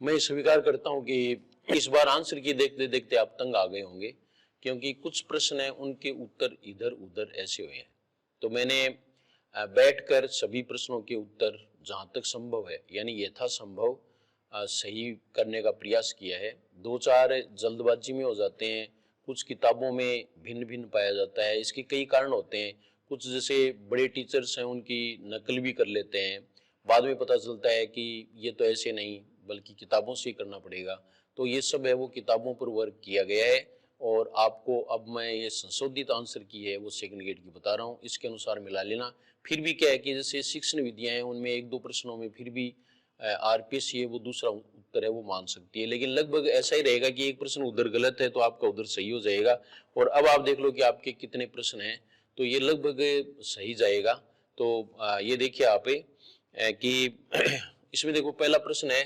मैं स्वीकार करता हूं कि इस बार आंसर की देखते देखते आप तंग आ गए होंगे, क्योंकि कुछ प्रश्न हैं उनके उत्तर इधर उधर ऐसे हुए हैं। तो मैंने बैठकर सभी प्रश्नों के उत्तर जहां तक संभव है यानी यथासंभव सही करने का प्रयास किया है। दो चार जल्दबाजी में हो जाते हैं, कुछ किताबों में भिन्न भिन्न पाया जाता है। इसके कई कारण होते हैं। कुछ जैसे बड़े टीचर्स हैं उनकी नकल भी कर लेते हैं, बाद में पता चलता है कि ये तो ऐसे नहीं बल्कि किताबों से ही करना पड़ेगा। तो ये सब है वो किताबों पर वर्क किया गया है, और आपको अब मैं ये संशोधित आंसर की है वो सेकंड गेट की बता रहा हूँ, इसके अनुसार मिला लेना। फिर भी क्या है कि जैसे शिक्षण विधियां हैं उनमें एक दो प्रश्नों में फिर भी आरपीएससी है वो दूसरा उत्तर है वो मान सकती है, लेकिन लगभग ऐसा ही रहेगा कि एक प्रश्न उधर गलत है तो आपका उधर सही हो जाएगा। और अब आप देख लो कि आपके कितने प्रश्न हैं, तो ये लगभग सही जाएगा। तो ये देखिए आप कि इसमें देखो पहला प्रश्न है,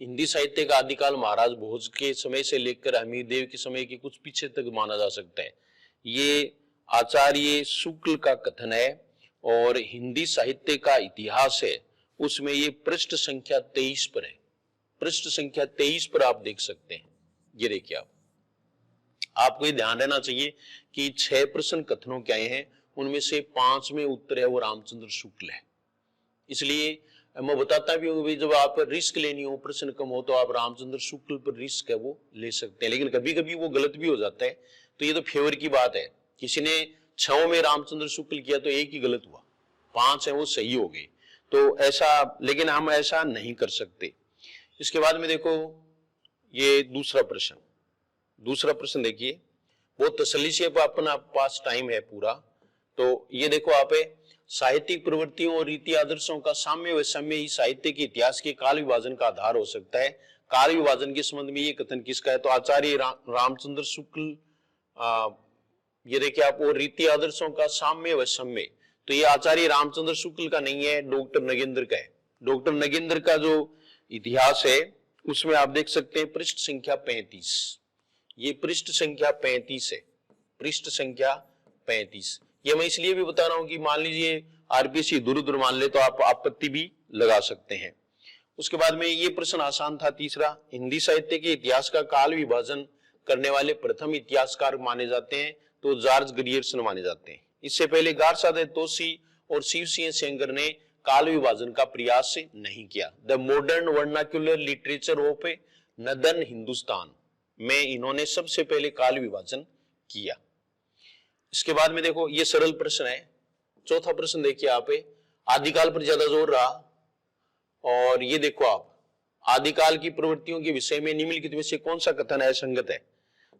हिंदी साहित्य का आदिकाल महाराज भोज के समय से लेकर हमीरदेव के समय के कुछ पीछे तक माना जा सकता है। ये आचार्य शुक्ल का कथन है, और हिंदी साहित्य का इतिहास है उसमें ये पृष्ठ संख्या 23 पर है। पृष्ठ संख्या 23 पर आप देख सकते हैं। ये देखिए आपको ये ध्यान रहना चाहिए कि 6 प्रश्न कथनों के आए हैं, उनमें से 5 में उत्तर है वो रामचंद्र शुक्ल है। इसलिए मैं बताता भी हूँ जब आप रिस्क लेनी हो, प्रश्न कम हो, तो आप रामचंद्र शुक्ल पर रिस्क है वो ले सकते हैं, लेकिन कभी कभी वो गलत भी हो जाता है। तो ये तो फेवर की बात है, किसी ने 6 में रामचंद्र शुक्ल किया तो एक ही गलत हुआ, 5 है वो सही हो गए। तो ऐसा, लेकिन हम ऐसा नहीं कर सकते। इसके बाद में देखो ये दूसरा प्रश्न देखिए, बहुत तसल्ली से अपना पास टाइम है पूरा। तो ये देखो आप साहित्यिक प्रवृत्तियों और रीति आदर्शों का साम्य वैषम्य ही साहित्य के इतिहास के काल विभाजन का आधार हो सकता है। काल विभाजन के संबंध में ये कथन किसका है? तो आचार्य रामचंद्र शुक्ल। ये देखिए आप, और रीति आदर्शों का साम्य वैषम्य, तो ये आचार्य रामचंद्र शुक्ल का नहीं है, डॉक्टर नगेंद्र का है। डॉक्टर नगेंद्र का जो इतिहास है उसमें आप देख सकते हैं पृष्ठ संख्या 35। ये पृष्ठ संख्या 35 है, पृष्ठ संख्या 35। ये मैं इसलिए भी बता रहा हूं कि मान लीजिए आरपीएससी दूर दूर मान ले तो आप आपत्ति भी लगा सकते हैं। उसके बाद में ये प्रश्न आसान था तीसरा, हिंदी साहित्य के इतिहास का काल विभाजन करने वाले प्रथम इतिहासकार माने जाते हैं तो जॉर्ज ग्रियर्सन माने जाते हैं। इससे पहले गारसादे तोसी और शिवसिंह सेंगर ने काल विभाजन का प्रयास नहीं किया। The modern vernacular literature of northern Hindustan में इन्होंने सबसे पहले काल विभाजन किया। इसके बाद में देखो ये सरल प्रश्न है, चौथा प्रश्न देखिए आप, आदिकाल पर ज्यादा जोर रहा, और ये देखो आप, आदिकाल की प्रवृत्तियों के विषय में निम्नलिखित में से कौन सा कथन है संगत है?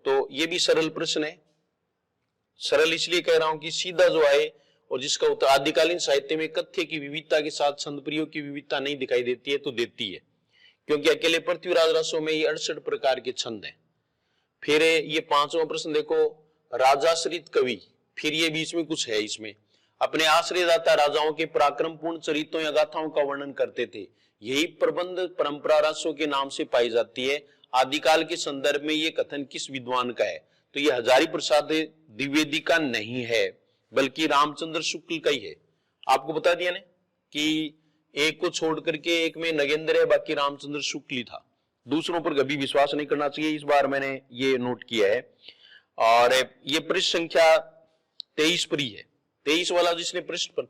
तो ये भी सरल प्रश्न है। सरल इसलिए कह रहा हूं कि सीधा जो आए और जिसका उत्तर, आदिकालीन साहित्य में कथ्य की विविधता के साथ छंद प्रयोग की विविधता नहीं दिखाई देती है, तो देती है, क्योंकि अकेले पृथ्वीराज रासों में ये 68 प्रकार के छंद हैं। फिर ये पांचवा प्रश्न देखो, राजाश्रित कवि, फिर ये बीच में कुछ है इसमें, अपने आश्रयदाता राजाओं के पराक्रमपूर्ण चरित्रों या गाथाओं का वर्णन करते थे, यही प्रबंध परंपरा रासों के नाम से पाई जाती है। आदिकाल के संदर्भ में ये कथन किस विद्वान का है? तो ये हजारी प्रसाद द्विवेदी का नहीं है, बल्कि रामचंद्र शुक्ल का ही है। आपको बता दिया ना कि एक को छोड़ करके एक में नगेंद्र है, बाकी रामचंद्र शुक्ल ही था। दूसरों पर कभी विश्वास नहीं करना चाहिए, इस बार मैंने ये नोट किया है। और ये पृष्ठ संख्या 23 पर ही है। 23 वाला जिसने पृष्ठ पर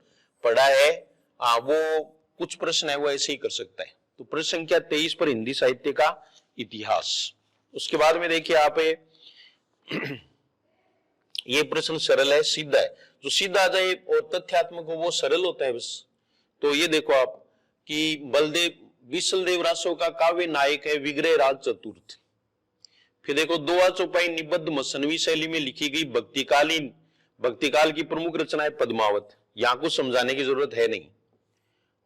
पढ़ा है वो कुछ प्रश्न है वो ऐसे ही कर सकता है। तो पृष्ठ संख्या 23 पर हिंदी साहित्य का इतिहास। उसके बाद में देखिए आप ये प्रश्न सरल है, सीधा है, जो सीधा आ जाए और तथ्यात्मक हो वो सरल होता है बस। तो ये देखो आप कि बलदेव विशलदेव रासो का काव्य नायक है विग्रह राज चतुर्थ। फिर देखो दोहा चौपाई निबद्ध मसनवी शैली में लिखी गई भक्तिकाल की प्रमुख रचना है पद्मावत, यहां कुछ समझाने की जरूरत है नहीं।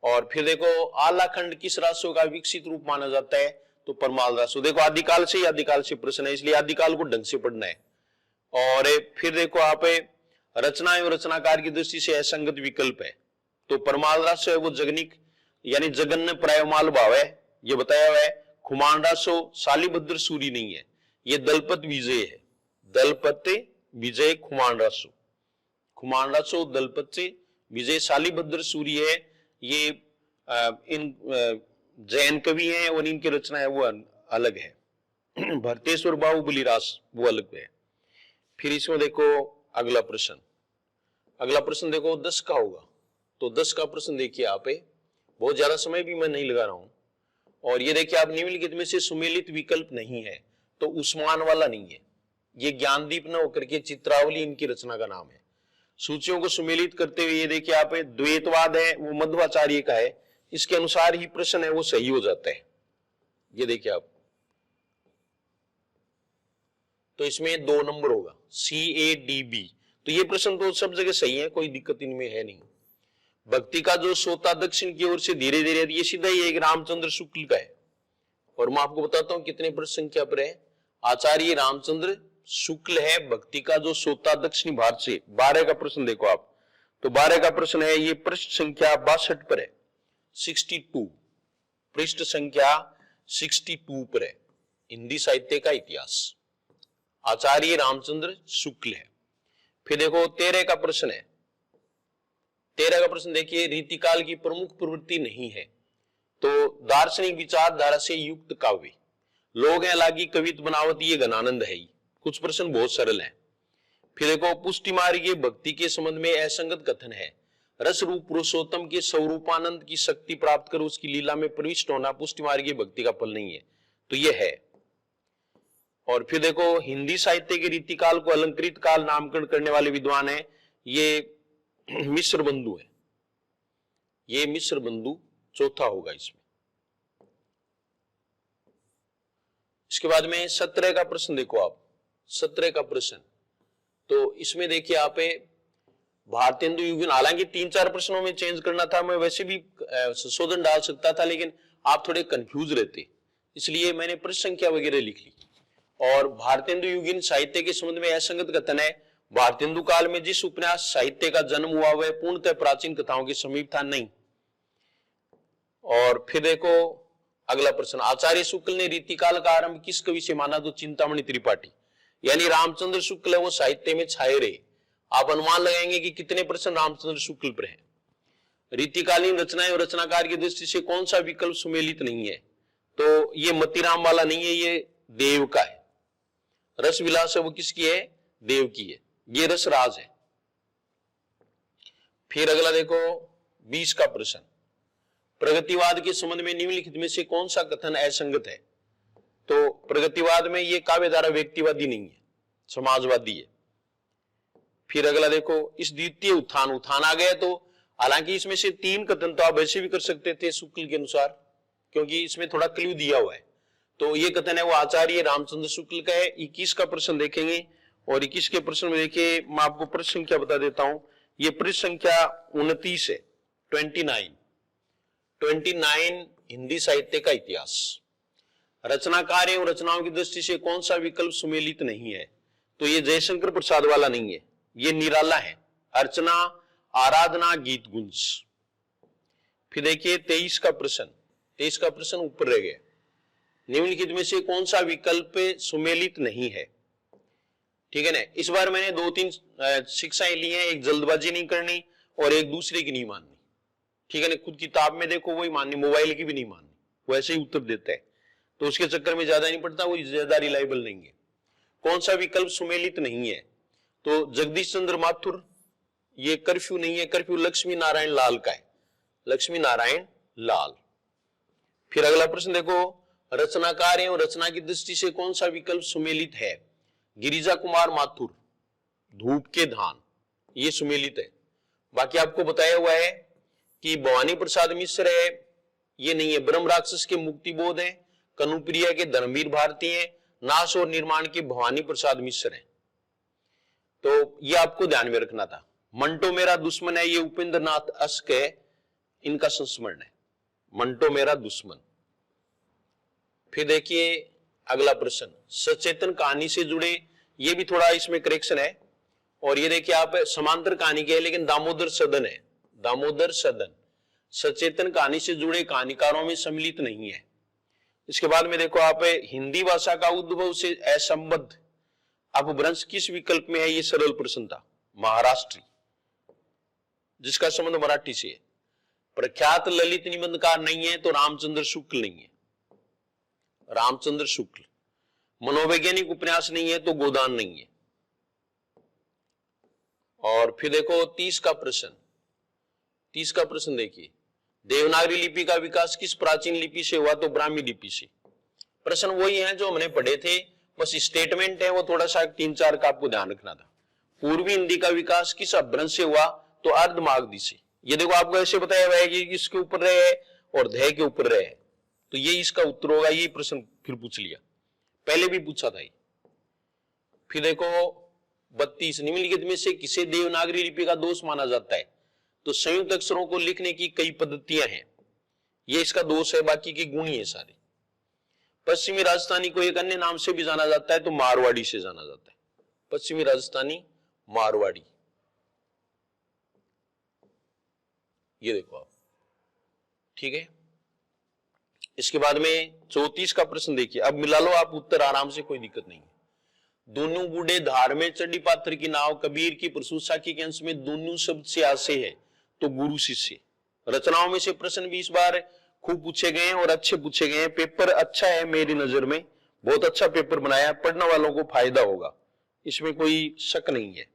और फिर देखो आलाखंड किस रासो का विकसित रूप माना जाता है? तो परमाल रासो। देखो आदिकाल से प्रश्न है, इसलिए आदिकाल को ढंग से पढ़ना है। और फिर देखो आप रचना एवं रचनाकार की दृष्टि से असंगत विकल्प है, तो परमाल रासो है वो जगनिक यानी जगन्य प्रायमाल भाव है, ये बताया हुआ है। खुमान रासो शालीभद्र सूरी नहीं है, ये दलपत विजय है, दलपत विजय खुमान रासो दलपत से विजय शालीभद्र सूरी है। ये इन जैन कवि हैं और इनकी रचना है वो अलग है। भरतेश्वर बाहुबली रास वो अलग है। फिर इसमें देखो अगला प्रश्न, अगला प्रश्न देखो 10 का होगा। तो 10 का प्रश्न देखिए आप, बहुत ज्यादा समय भी मैं नहीं लगा रहा हूं। और ये देखिए आप, निम्नलिखित में से सुमेलित विकल्प नहीं है, तो उस्मान वाला नहीं है। ये ज्ञानदीप न होकर के चित्रावली इनकी रचना का नाम है। सूचियों को सुमेलित करते हुए ये देखिए आप, द्वैतवाद है वो मध्वाचार्य का है, इसके अनुसार ही प्रश्न है वो सही हो जाता है। ये देखिए आप, तो इसमें 2 नंबर होगा CADB। तो ये प्रश्न तो सब जगह सही है, कोई दिक्कत इनमें है नहीं। भक्ति का जो सोता दक्षिण की ओर से धीरे धीरे, ये सीधा ही एक रामचंद्र शुक्ल का है। और मैं आपको बताता हूं कितने प्रश्न संख्या पर है। आचार्य रामचंद्र शुक्ल है, भक्ति का जो सोता दक्षिणी भारत से। 12 का प्रश्न देखो आप, तो 12 का प्रश्न है, ये पृष्ठ संख्या 62 पर है, 62, पृष्ठ संख्या 62 पर है। हिंदी साहित्य का इतिहास, आचार्य रामचंद्र शुक्ल है। फिर देखो 13 का प्रश्न है, 13 का प्रश्न देखिए, रीतिकाल की प्रमुख प्रवृत्ति नहीं है, तो दार्शनिक विचारधारा से युक्त काव्य, लोग हैं लागी कवित बनावत, ये घनानंद है ही। कुछ प्रश्न बहुत सरल हैं। फिर देखो पुष्टि मार्गीय भक्ति के संबंध में असंगत कथन है, रस रूप पुरुषोत्तम के स्वरूपानंद की शक्ति प्राप्त कर उसकी लीला में प्रविष्ट होना पुष्टि मार्गीय भक्ति का फल नहीं है, तो ये है। और फिर देखो हिंदी साहित्य के रीतिकाल को अलंकृत काल नामकरण करने वाले विद्वान है, ये मिश्र बंधु है, ये मिश्र बंधु चौथा होगा इसमें। इसके बाद में 17 का प्रश्न देखो आप, 17 का प्रश्न, तो इसमें देखिए आप, भारतेंदु युगीन, हालांकि 3-4 प्रश्नों में चेंज करना था, मैं वैसे भी संशोधन डाल सकता था, लेकिन आप थोड़े कंफ्यूज रहते, इसलिए मैंने प्रश्न संख्या वगैरह लिख ली। और भारतेंदु युगीन साहित्य के संबंध में असंगत कथन है, भारतेंदु काल में जिस उपन्यास साहित्य का जन्म हुआ वह पूर्णतः प्राचीन कथाओं के समीप था, नहीं। और फिर देखो अगला प्रश्न, आचार्य शुक्ल ने रीतिकाल का आरंभ किस कवि से माना, तो चिंतामणि त्रिपाठी, यानी रामचंद्र शुक्ल है वो साहित्य में छाए रहे। आप अनुमान लगाएंगे कि कितने प्रश्न रामचंद्र शुक्ल पर हैं। रीतिकालीन रचनाएं और रचनाकार की दृष्टि से कौन सा विकल्प सुमेलित नहीं है, तो ये मतीराम वाला नहीं है, ये देव का है। रस विलास है वो किसकी है, देव की है, ये रस राज है। फिर अगला देखो 20 का प्रश्न, प्रगतिवाद के संबंध में निम्नलिखित में से कौन सा कथन असंगत है, तो प्रगतिवाद में ये काव्यधारा व्यक्तिवादी नहीं है, समाजवादी है। फिर अगला देखो, इस द्वितीय उत्थान, उत्थान आ गया, तो हालांकि इसमें से 3 कथन तो आप ऐसे भी कर सकते थे शुक्ल के अनुसार, क्योंकि इसमें थोड़ा क्लू दिया हुआ है। तो ये कथन है वो आचार्य रामचंद्र शुक्ल का है। 21 का प्रश्न देखेंगे, और 21 के प्रश्न में देखिए मैं आपको प्रश्न संख्या बता देता हूं, ये प्रश्न संख्या 29 है, 29 हिंदी साहित्य का इतिहास। रचनाकार एवं रचनाओं की दृष्टि से कौन सा विकल्प सुमेलित नहीं है, तो ये जयशंकर प्रसाद वाला नहीं है, ये निराला है, अर्चना, आराधना, गीत गुंज। फिर देखिए 23 का प्रश्न, 23 का प्रश्न ऊपर रह गया, निम्नलिखित में से कौन सा विकल्प सुमेलित नहीं है, ठीक है ना। इस बार मैंने 2-3 शिक्षाएं ली हैं, एक जल्दबाजी नहीं करनी और एक दूसरे की नहीं माननी, ठीक है ना। खुद किताब में देखो वही माननी, मोबाइल की भी नहीं माननी, वैसे ही उत्तर देता है, तो उसके चक्कर में ज्यादा नहीं पड़ता, वो ज्यादा रिलायबल नहीं है। कौन सा विकल्प सुमेलित नहीं है, तो जगदीश चंद्र माथुर, ये कर्फ्यू नहीं है, कर्फ्यू लक्ष्मी नारायण लाल का है, लक्ष्मी नारायण लाल। फिर अगला प्रश्न देखो, रचनाकार एवं रचना की दृष्टि से कौन सा विकल्प सुमेलित है, गिरिजा कुमार माथुर, धूप के धान, ये सुमेलित है। बाकी आपको बताया हुआ है कि भवानी प्रसाद मिश्र है, ये नहीं है। ब्रह्म राक्षस के मुक्ति बोध है, कनुप्रिया के धर्मवीर भारती है, नाश और निर्माण के भवानी प्रसाद मिश्र है, तो ये आपको ध्यान में रखना था। मंटो मेरा दुश्मन है, ये उपेंद्र नाथ अश्क है, इनका संस्मरण है, मंटो मेरा दुश्मन। फिर देखिए अगला प्रश्न, सचेतन कहानी से जुड़े, ये भी थोड़ा इसमें करेक्शन है, और ये देखिए आप समांतर कहानी के है, लेकिन दामोदर सदन है, दामोदर सदन सचेतन कहानी से जुड़े कहानीकारों में सम्मिलित नहीं है। इसके बाद में देखो आप, हिंदी भाषा का उद्भव से असंबद्ध अपभ्रंश किस विकल्प में है, ये सरल प्रश्न था, महाराष्ट्री, जिसका संबंध मराठी से है। प्रख्यात ललित निबंधकार नहीं है तो रामचंद्र शुक्ल नहीं है, रामचंद्र शुक्ल। मनोवैज्ञानिक उपन्यास नहीं है तो गोदान नहीं है। और फिर देखो 30 का प्रश्न, 30 का प्रश्न देखिए, देवनागरी लिपि का विकास किस प्राचीन लिपि से हुआ? तो ब्राह्मी लिपि से। प्रश्न वही है जो हमने पढ़े थे, बस स्टेटमेंट है वो थोड़ा सा 3-4 का आपको ध्यान रखना था। पूर्वी हिंदी का विकास किस अपभ्रंश से हुआ? तो अर्धमागधी से। ये देखो आपको ऐसे बताया हुआ है कि इसके ऊपर रहे और ध्याय के ऊपर रहे, तो ये इसका उत्तर होगा। ये प्रश्न फिर पूछ लिया, पहले भी पूछा था ये। फिर देखो 32, निम्नलिखित में से किसे देवनागरी लिपि का दोष माना जाता है? तो संयुक्त अक्षरों को लिखने की कई पद्धतियां हैं, ये इसका दोष है, बाकी के गुण ही है सारे। पश्चिमी राजस्थानी को एक अन्य नाम से भी जाना जाता है, तो मारवाड़ी से जाना जाता है, पश्चिमी राजस्थानी मारवाड़ी। ये देखो आप, ठीक है। इसके बाद में 34 का प्रश्न देखिए, अब मिला लो आप उत्तर आराम से, कोई दिक्कत नहीं है। दोनों बूढ़े धार में चढ़ी पात्र की नाव कबीर की प्रसूत के अंश में दोनों शब्द से आशय है, तो गुरु शिष्य। रचनाओं में से प्रश्न भी इस बार खूब पूछे गए हैं और अच्छे पूछे गए हैं। पेपर अच्छा है मेरी नजर में, बहुत अच्छा पेपर बनाया, पढ़ने वालों को फायदा होगा, इसमें कोई शक नहीं है,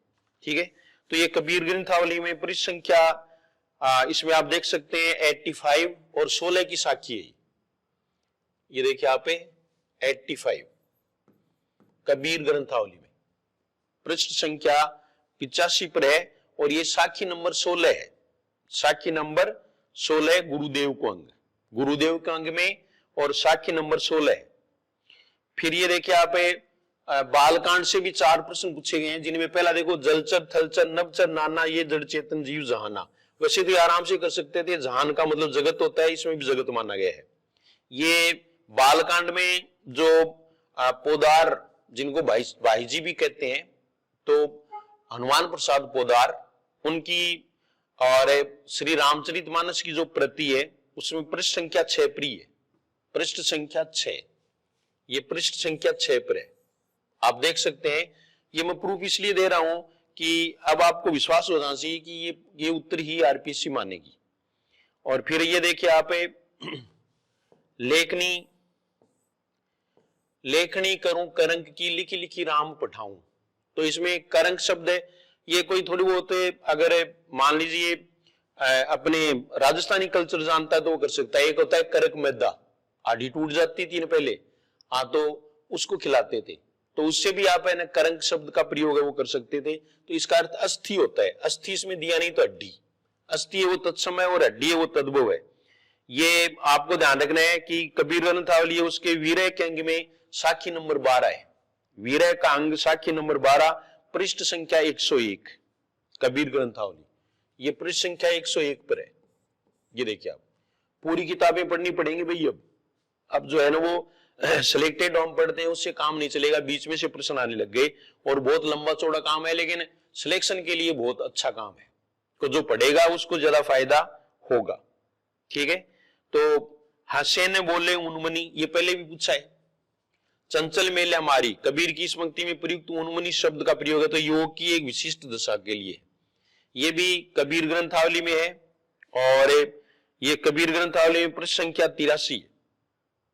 ठीक है। तो ये कबीर ग्रंथावली में पृष्ठ संख्या इसमें आप देख सकते हैं 85 और 16 की साखी है। ये देखिए आप 85 कबीर ग्रंथावली में पृष्ठ संख्या 85 पर है और ये साखी नंबर 16 है। साखी नंबर 16 गुरुदेव को अंग, गुरुदेव के अंग में, और साखी नंबर 16 है। फिर ये देखिए आप बालकांड से भी 4 प्रश्न पूछे गए हैं, जिनमें पहला देखो जलचर थलचर नवचर नाना ये जड़ चेतन जीव जहाना। वैसे तो आराम से कर सकते थे, जहान का मतलब जगत होता है, इसमें भी जगत माना गया है। ये बालकांड में जो पोदार, जिनको भाईजी भी कहते हैं, तो हनुमान प्रसाद पोदार, उनकी और श्री रामचरितमानस की जो प्रति है उसमें पृष्ठ संख्या 6 पर है, पृष्ठ संख्या 6, ये पृष्ठ संख्या 6 पर है, आप देख सकते हैं। ये मैं प्रूफ इसलिए दे रहा हूं कि अब आपको विश्वास हो जाना चाहिए कि ये उत्तर ही आरपीसी मानेगी। और फिर ये देखिए आप लेखनी, लेखनी करूं करंक की लिखी लिखी राम पठाऊं, तो इसमें करंक शब्द है, ये कोई थोड़ी बहुत अगर मान लीजिए अपने राजस्थानी कल्चर जानता है तो वो कर सकता है। एक होता है करक मैदा, आधी टूट जाती थी ना पहले, हाँ, तो उसको खिलाते थे, तो उससे भी आप है ना करंक शब्द का प्रयोग है वो कर सकते थे। तो इसका अर्थ अस्थि होता है, अस्थि इसमें दिया नहीं तो हड्डी, अस्थि है वो तत्सम है और हड्डी है वो तद्भव है। ये आपको ध्यान रखना है कि कबीर ग्रंथावली है उसके वीरय के अंग में साखी नंबर 12 है, वीरय का अंग साखी नंबर 12, पृष्ठ संख्या 101 कबीर ग्रंथावली, ये पृष्ठ संख्या 101 पर है। ये देखिए आप पूरी किताबें पढ़नी पड़ेंगी भाई। अब जो है ना वो सिलेक्टेड हम पढ़ते हैं उससे काम नहीं चलेगा, बीच में से प्रश्न आने लग गए और बहुत लंबा चौड़ा काम है, लेकिन सिलेक्शन के लिए बहुत अच्छा काम है, तो जो पढ़ेगा उसको ज्यादा फायदा होगा, ठीक है। तो हास्य ने बोले उन्मनी, ये पहले भी पूछा है। चंचल मेल्या मारी, कबीर की इस पंक्ति में प्रयुक्त उन्मनी शब्द का प्रयोग है, तो योग की एक विशिष्ट दशा के लिए, ये भी कबीर ग्रंथावली में है। और ये कबीर ग्रंथावली में पृष्ठ संख्या 83 है,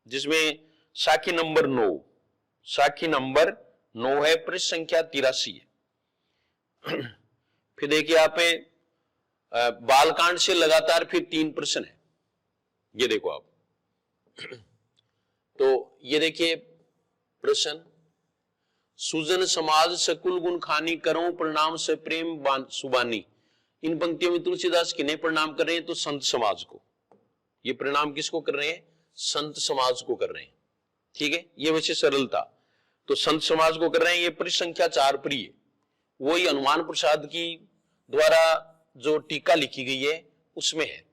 जिसमें साखी नंबर 9, साखी नंबर 9 है, पृष्ठ संख्या 83 है। फिर देखिए आप बालकांड से लगातार फिर 3 प्रश्न है, ये देखो आप। तो ये देखिए प्रश्न, सुजन समाज सकुल गुण खानी करो प्रणाम से प्रेम सुबानी। इन पंक्तियों में तुलसीदास किन्हें प्रणाम कर रहे हैं? तो संत समाज को। ये प्रणाम किसको कर रहे हैं? संत समाज को कर रहे हैं, ठीक है। ये वैसे सरल था, तो संत समाज को कर रहे हैं। ये पृष्ठ संख्या 4 पर है, वही हनुमान प्रसाद की द्वारा जो टीका लिखी गई है उसमें है,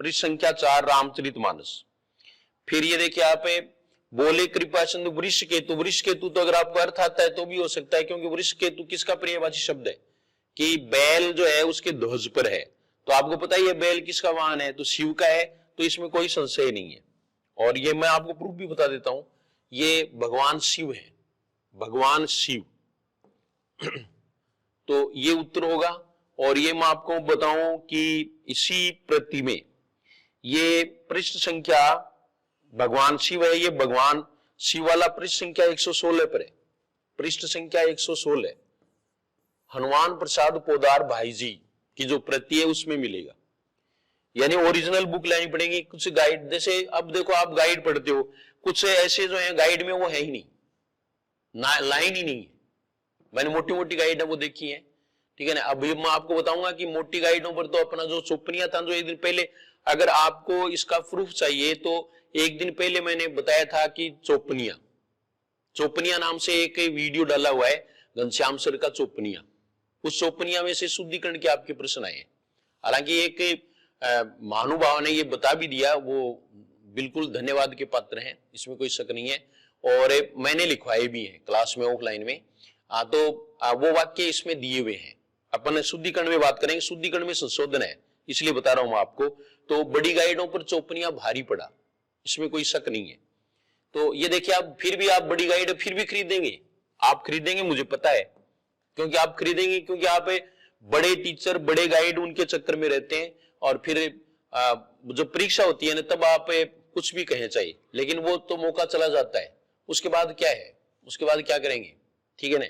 पृष्ठ संख्या 4 रामचरितमानस। फिर ये देखिए आप बोले कृपा चंद वृष केतु, वृष केतु तो अगर आपको अर्थ आता है तो भी हो सकता है, क्योंकि वृष केतु किसका पर्यायवाची शब्द है कि बैल जो है उसके ध्वज पर है, तो आपको पता ही है बैल किसका वाहन है, तो शिव का है, तो इसमें कोई संशय नहीं है। और ये मैं आपको प्रूफ भी बता देता हूं, ये भगवान शिव है, भगवान शिव। तो ये उत्तर होगा। और ये मैं आपको बताऊं कि इसी प्रति में ये पृष्ठ संख्या भगवान शिव है, ये भगवान शिव वाला पृष्ठ संख्या 116 पर है, पृष्ठ संख्या 116। हनुमान प्रसाद पोदार भाई जी की जो प्रति है उसमें मिलेगा, यानी ओरिजिनल बुक लेनी पड़ेगी। कुछ गाइड, जैसे अब देखो आप गाइड पढ़ते हो, कुछ ऐसे जो है गाइड में वो है ही नहीं, लाइन ही नहीं है। मैंने मोटी मोटी गाइड है वो देखी है, ठीक है ना। अभी मैं आपको बताऊंगा कि मोटी गाइडों पर तो अपना जो चौपनिया था, जो एक दिन पहले, अगर आपको इसका प्रूफ चाहिए तो एक दिन पहले मैंने बताया था कि चौपनिया नाम से एक वीडियो डाला हुआ है घनश्याम सर का, चौपनिया। उस चौपनिया में से शुद्धिकरण के आपके प्रश्न आए। हालांकि एक महानुभाव ने ये बता भी दिया, वो बिल्कुल धन्यवाद के पात्र हैं, इसमें कोई शक नहीं है, और मैंने लिखवाए भी हैं क्लास में ऑफलाइन में। तो वो वाक्य इसमें दिए हुए हैं। अपन शुद्धिकरण में बात करेंगे, शुद्धिकरण में संशोधन है, इसलिए बता रहा हूं आपको। तो बड़ी गाइडों पर चौपनिया भारी पड़ा, इसमें कोई शक नहीं है। तो ये देखिए, आप फिर भी आप बड़ी गाइड फिर भी खरीदेंगे, आप खरीदेंगे, मुझे पता है, क्योंकि आप खरीदेंगे, क्योंकि आप बड़े टीचर बड़े गाइड उनके चक्कर में रहते हैं, और फिर जो परीक्षा होती है ना, तब आप कुछ भी कहें चाहिए, लेकिन वो तो मौका चला जाता है, उसके बाद क्या है, उसके बाद क्या करेंगे, ठीक है ना।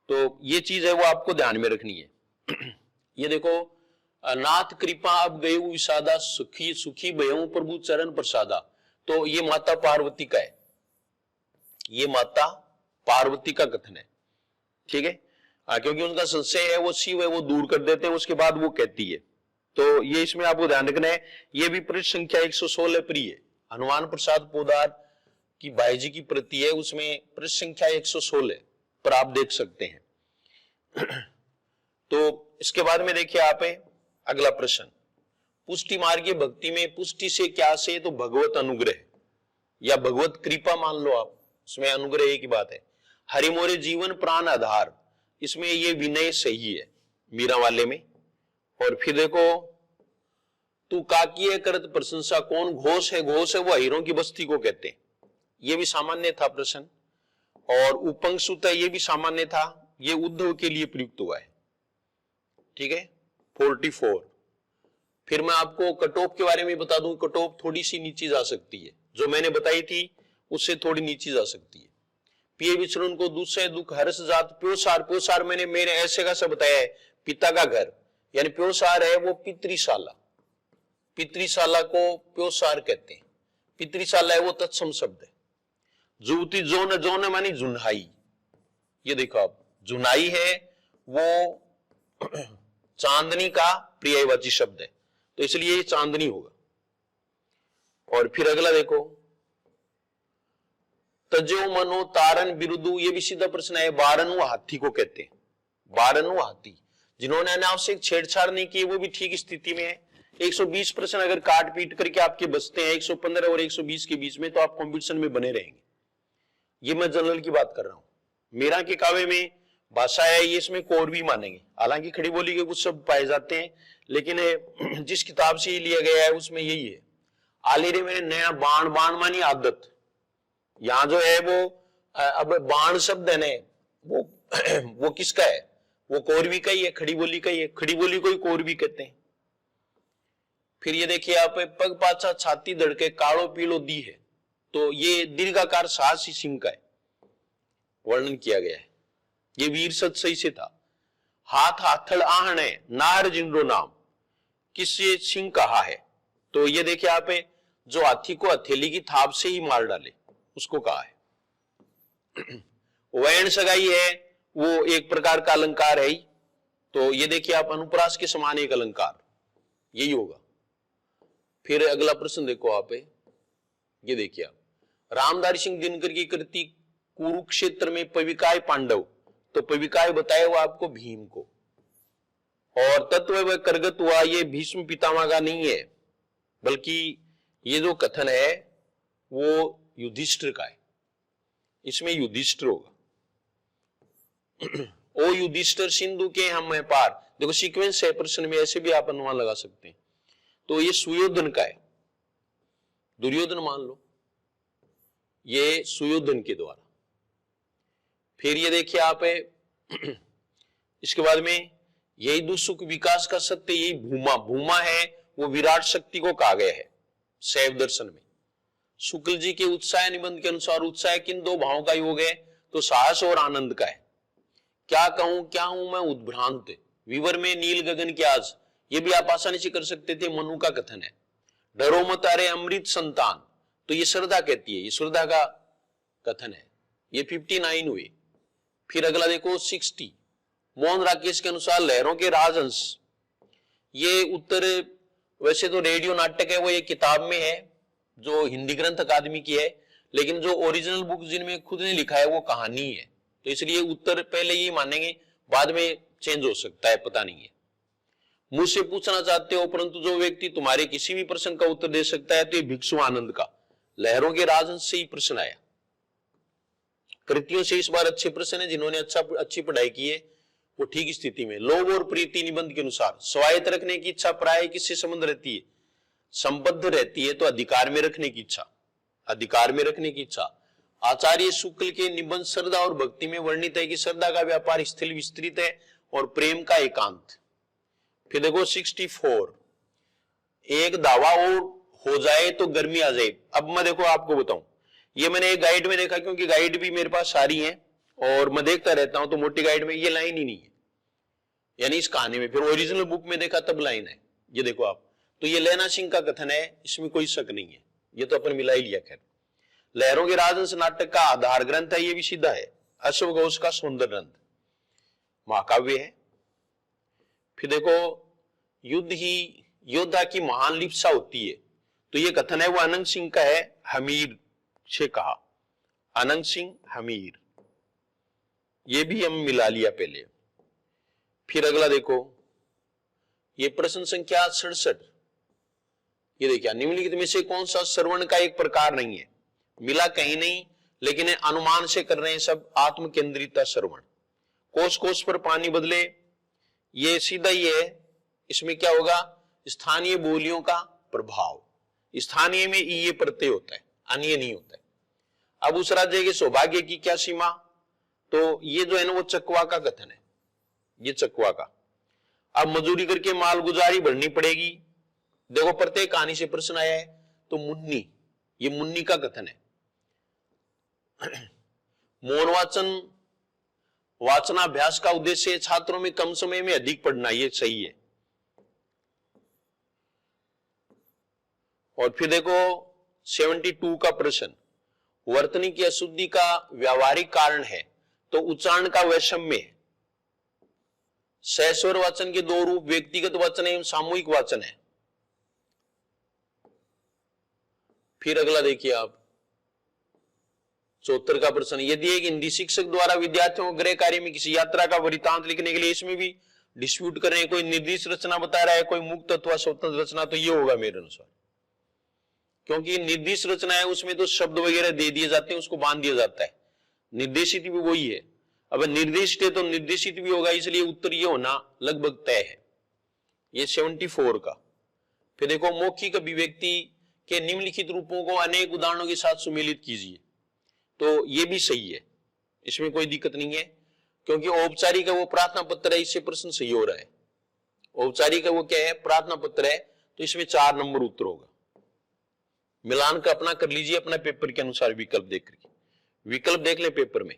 तो ये चीज है वो आपको ध्यान में रखनी है। ये देखो, नाथ कृपा अब गए विषादा, सुखी सुखी भयऊ प्रभु चरण प्रसादा। तो ये माता पार्वती का है, ये माता पार्वती का कथन है, ठीक है। क्योंकि उनका संशय है वो शिव है, वो दूर कर देते हैं, उसके बाद वो कहती है। तो ये इसमें आपको ध्यान रखना है। ये भी पृष्ठ संख्या 116 पर है, हनुमान प्रसाद पोदार की भाई जी की प्रति है, उसमें पृष्ठ संख्या 116 पर आप देख सकते हैं। तो इसके बाद में देखिए आप अगला प्रश्न, पुष्टि मार्गीय भक्ति में पुष्टि से क्या से, तो भगवत अनुग्रह या भगवत कृपा मान लो आप, उसमें अनुग्रह की बात है। हरि मोरे जीवन प्राण आधार, इसमें ये विनय सही है मीरा वाले में। और फिर देखो, तू काकीय करत प्रशंसा, कौन घोष है, घोष है वो हीरों की बस्ती को कहते हैं, ये भी सामान्य था प्रश्न। और उपंगसुत है, ये भी सामान्य था, ये उद्धव के लिए प्रयुक्त हुआ है, ठीक है। 44। फिर मैं आपको कटऑफ के बारे में बता दूं, कटऑफ थोड़ी सी नीचे जा सकती है, जो मैंने बताई थी उससे थोड़ी नीचे जा सकती है। पिए विचरण को दूसरे दुख हर्ष जात, प्योसार, प्योसार मैंने मेरे ऐसे का सब बताया है, पिता का घर, यानी प्योसार है वो पितृशाला, पितृशाला को प्योसार कहते हैं, पितृशाला है वो तत्सम शब्द है। जुवती जोन, जोन मानी जुन्हाई, ये देखो आप, जुनाई है वो चांदनी का पर्यायवाची शब्द है, तो इसलिए ये चांदनी होगा। और फिर अगला देखो, तजो मनो तारन बिरुदु, ये भी सीधा प्रश्न है, बारनु हाथी को कहते हैं, बारनु हाथी, जिन्होंने अनावश्यक छेड़छाड़ नहीं की वो भी ठीक स्थिति में है। 120 प्रश्न अगर काट पीट करके आपके बचते हैं 115 और 120 के बीच में, तो आप कॉम्पिटिशन में बने रहेंगे। ये मैं जनरल की बात कर रहा हूं। मीरा के काव्य में भाषा है, ये इसमें कोर भी मानेंगे, हालांकि खड़ी बोली के कुछ शब्द पाए जाते हैं, लेकिन जिस किताब से ये लिया गया है उसमें यही है। आलिरे में नया बाण, बाण मानी आदत, यहां जो है वो अब बाण शब्द है ना, वो किसका है, वो कोरवी का ही है, खड़ी बोली का ही है, खड़ी बोली को ही कोरवी कहते हैं। फिर ये देखिए आप, पग पाछा छाती धड़के कालो पीलो दी है, तो ये दीर्घाकार साहसी सिंह का है, वर्णन किया गया है, ये वीर सत सही से था। हाथ हाथड़ आहने नार जिंडो नाम, किससे सिंह कहा है, तो ये देखिए आप, जो हाथी को हथेली की थाप से ही मार डाले उसको कहा है। वैन सगाई है वो एक प्रकार का अलंकार है ही, तो ये देखिए आप, अनुप्रास के समान एक अलंकार, यही होगा। फिर अगला प्रश्न देखो आप, ये देखिए आप, रामधारी सिंह दिनकर की कृति कुरुक्षेत्र में पविकाय पांडव, तो पविकाय बताया हुआ आपको भीम को, और तत्व वह करगत हुआ ये भीष्म पितामह का नहीं है, बल्कि ये जो कथन है वो युधिष्ठिर का है, इसमें युधिष्ठिर होगा। ओ युधिष्ठिर सिंधु के हम है पार, देखो सीक्वेंस है प्रश्न में, ऐसे भी आप अनुमान लगा सकते हैं। तो ये सुयोधन का है, दुर्योधन मान लो, ये सुयोधन के द्वारा। फिर ये देखिए आप, इसके बाद में यही दुसुख विकास का सत्य, यही भूमा, भूमा है वो विराट शक्ति को कहा गया है, शैव दर्शन में। शुक्ल जी के उत्साह निबंध के अनुसार उत्साह किन दो भावों का योग है? तो साहस और आनंद का है। क्या कहूं क्या हूं मैं उद्भ्रांत, विवर में नील गगन के आज, ये भी आप आसानी से कर सकते थे, मनु का कथन है। डरो मत अरे अमृत संतान, तो ये श्रद्धा कहती है, ये श्रद्धा का कथन है। ये 59 हुए। फिर अगला देखो 60, मोहन राकेश के अनुसार लहरों के राजहंस, ये उत्तर वैसे तो रेडियो नाटक है, वो ये किताब में है जो हिंदी ग्रंथ अकादमी की है, लेकिन जो ओरिजिनल बुक जिनमें खुद ने लिखा है वो कहानी है, तो इसलिए उत्तर पहले ही मानेंगे, बाद में चेंज हो सकता है, पता नहीं है। मुझसे पूछना चाहते हो परंतु जो व्यक्ति तुम्हारे किसी भी प्रश्न का उत्तर दे सकता है, तो ये भिक्षु आनंद का लहरों के राजहंस से ही प्रश्न आया। कृतियों से इस बार अच्छे प्रश्न है, जिन्होंने अच्छी पढ़ाई की है वो ठीक स्थिति में। लोभ और प्रीति निबंध के अनुसार स्वायत्त रखने की इच्छा प्राय किससे संबंध रहती है? संबद्ध रहती है, तो अधिकार में रखने की इच्छा, अधिकार में रखने की इच्छा। आचार्य शुक्ल के निबंध श्रद्धा और भक्ति में वर्णित है कि श्रद्धा का व्यापार स्थल विस्तृत है और प्रेम का एकांत। फिर देखो 64, एक दावा और हो जाए तो गर्मी आ जाए। अब मैं देखो आपको बताऊं, ये मैंने एक गाइड में देखा, क्योंकि गाइड भी मेरे पास सारी है और मैं देखता रहता हूं, तो मोटी गाइड में ये लाइन ही नहीं है, यानी इस कहानी में। फिर ओरिजिनल बुक में देखा तब लाइन है, ये देखो आप। तो ये लैना सिंह का कथन है, इसमें कोई शक नहीं है, ये तो अपन मिला ही लिया। खैर, लहरों के राजहंस नाटक का आधार ग्रंथ है, ये भी सीधा है। अश्व घोष का सौंदर्य ग्रंथ महाकाव्य है। फिर देखो युद्ध ही योद्धा की महान लिप्सा होती है, तो ये कथन है वो अनंत सिंह का है, हमीर से कहा, अनंत सिंह हमीर, ये भी हम मिला लिया पहले। फिर अगला देखो, ये प्रश्न संख्या 67, ये देखिए, निम्नलिखित में से कौन सा श्रवण का एक प्रकार नहीं है? मिला कहीं नहीं, लेकिन अनुमान से कर रहे हैं सब, आत्म केंद्रित श्रवण। कोष कोष पर पानी बदले, ये सीधा ही है। इसमें क्या होगा? स्थानीय बोलियों का प्रभाव, स्थानीय में ये प्रत्यय होता है, अन्य नहीं होता है। अब उस राज्य के सौभाग्य की क्या सीमा? तो ये जो है ना वो चकवा का कथन है, ये चकवा का। अब मजदूरी करके माल गुजारी भरनी पड़ेगी, देखो प्रत्येक कहानी से प्रश्न आया है, तो मुन्नी, ये मुन्नी का कथन है। मौन वाचन, वाचनाभ्यास का उद्देश्य छात्रों में कम समय में अधिक पढ़ना, ये सही है। और फिर देखो 72 का प्रश्न, वर्तनी की अशुद्धि का व्यावहारिक कारण है, तो उच्चारण का वैषम्य है। सहस्वर वाचन के दो रूप, व्यक्तिगत वाचन एवं सामूहिक वाचन है। फिर अगला देखिए आप 74 का प्रश्न, यदि एक हिंदी शिक्षक द्वारा विद्यार्थियों को गृह कार्य में किसी यात्रा का वृत्तांत लिखने के लिए, इसमें भी डिस्प्यूट कर रहे हैं, कोई निर्दिष्ट रचना बता रहा है, कोई मुक्त अथवा स्वतंत्र रचना, तो ये होगा मेरे अनुसार, क्योंकि निर्दिष्ट रचना है उसमें तो शब्द वगैरह दे दिए जाते हैं, उसको बांध दिया जाता है। निर्देशित भी वही है, अब निर्दिष्ट है तो निर्देशित भी होगा, इसलिए उत्तर ये होना लगभग तय है। ये 74 का। फिर देखो मौखिक अभिव्यक्ति के निम्नलिखित रूपों को अनेक उदाहरणों के साथ सुमेलित कीजिए, तो ये भी सही है, इसमें कोई दिक्कत नहीं है, क्योंकि औपचारिक वो प्रार्थना पत्र है, इससे प्रश्न सही हो रहा है। औपचारिक वो क्या है? प्रार्थना पत्र है, तो इसमें 4 नंबर उत्तर होगा। मिलान का अपना कर लीजिए, अपना पेपर के अनुसार विकल्प देख करके, विकल्प देख ले पेपर में।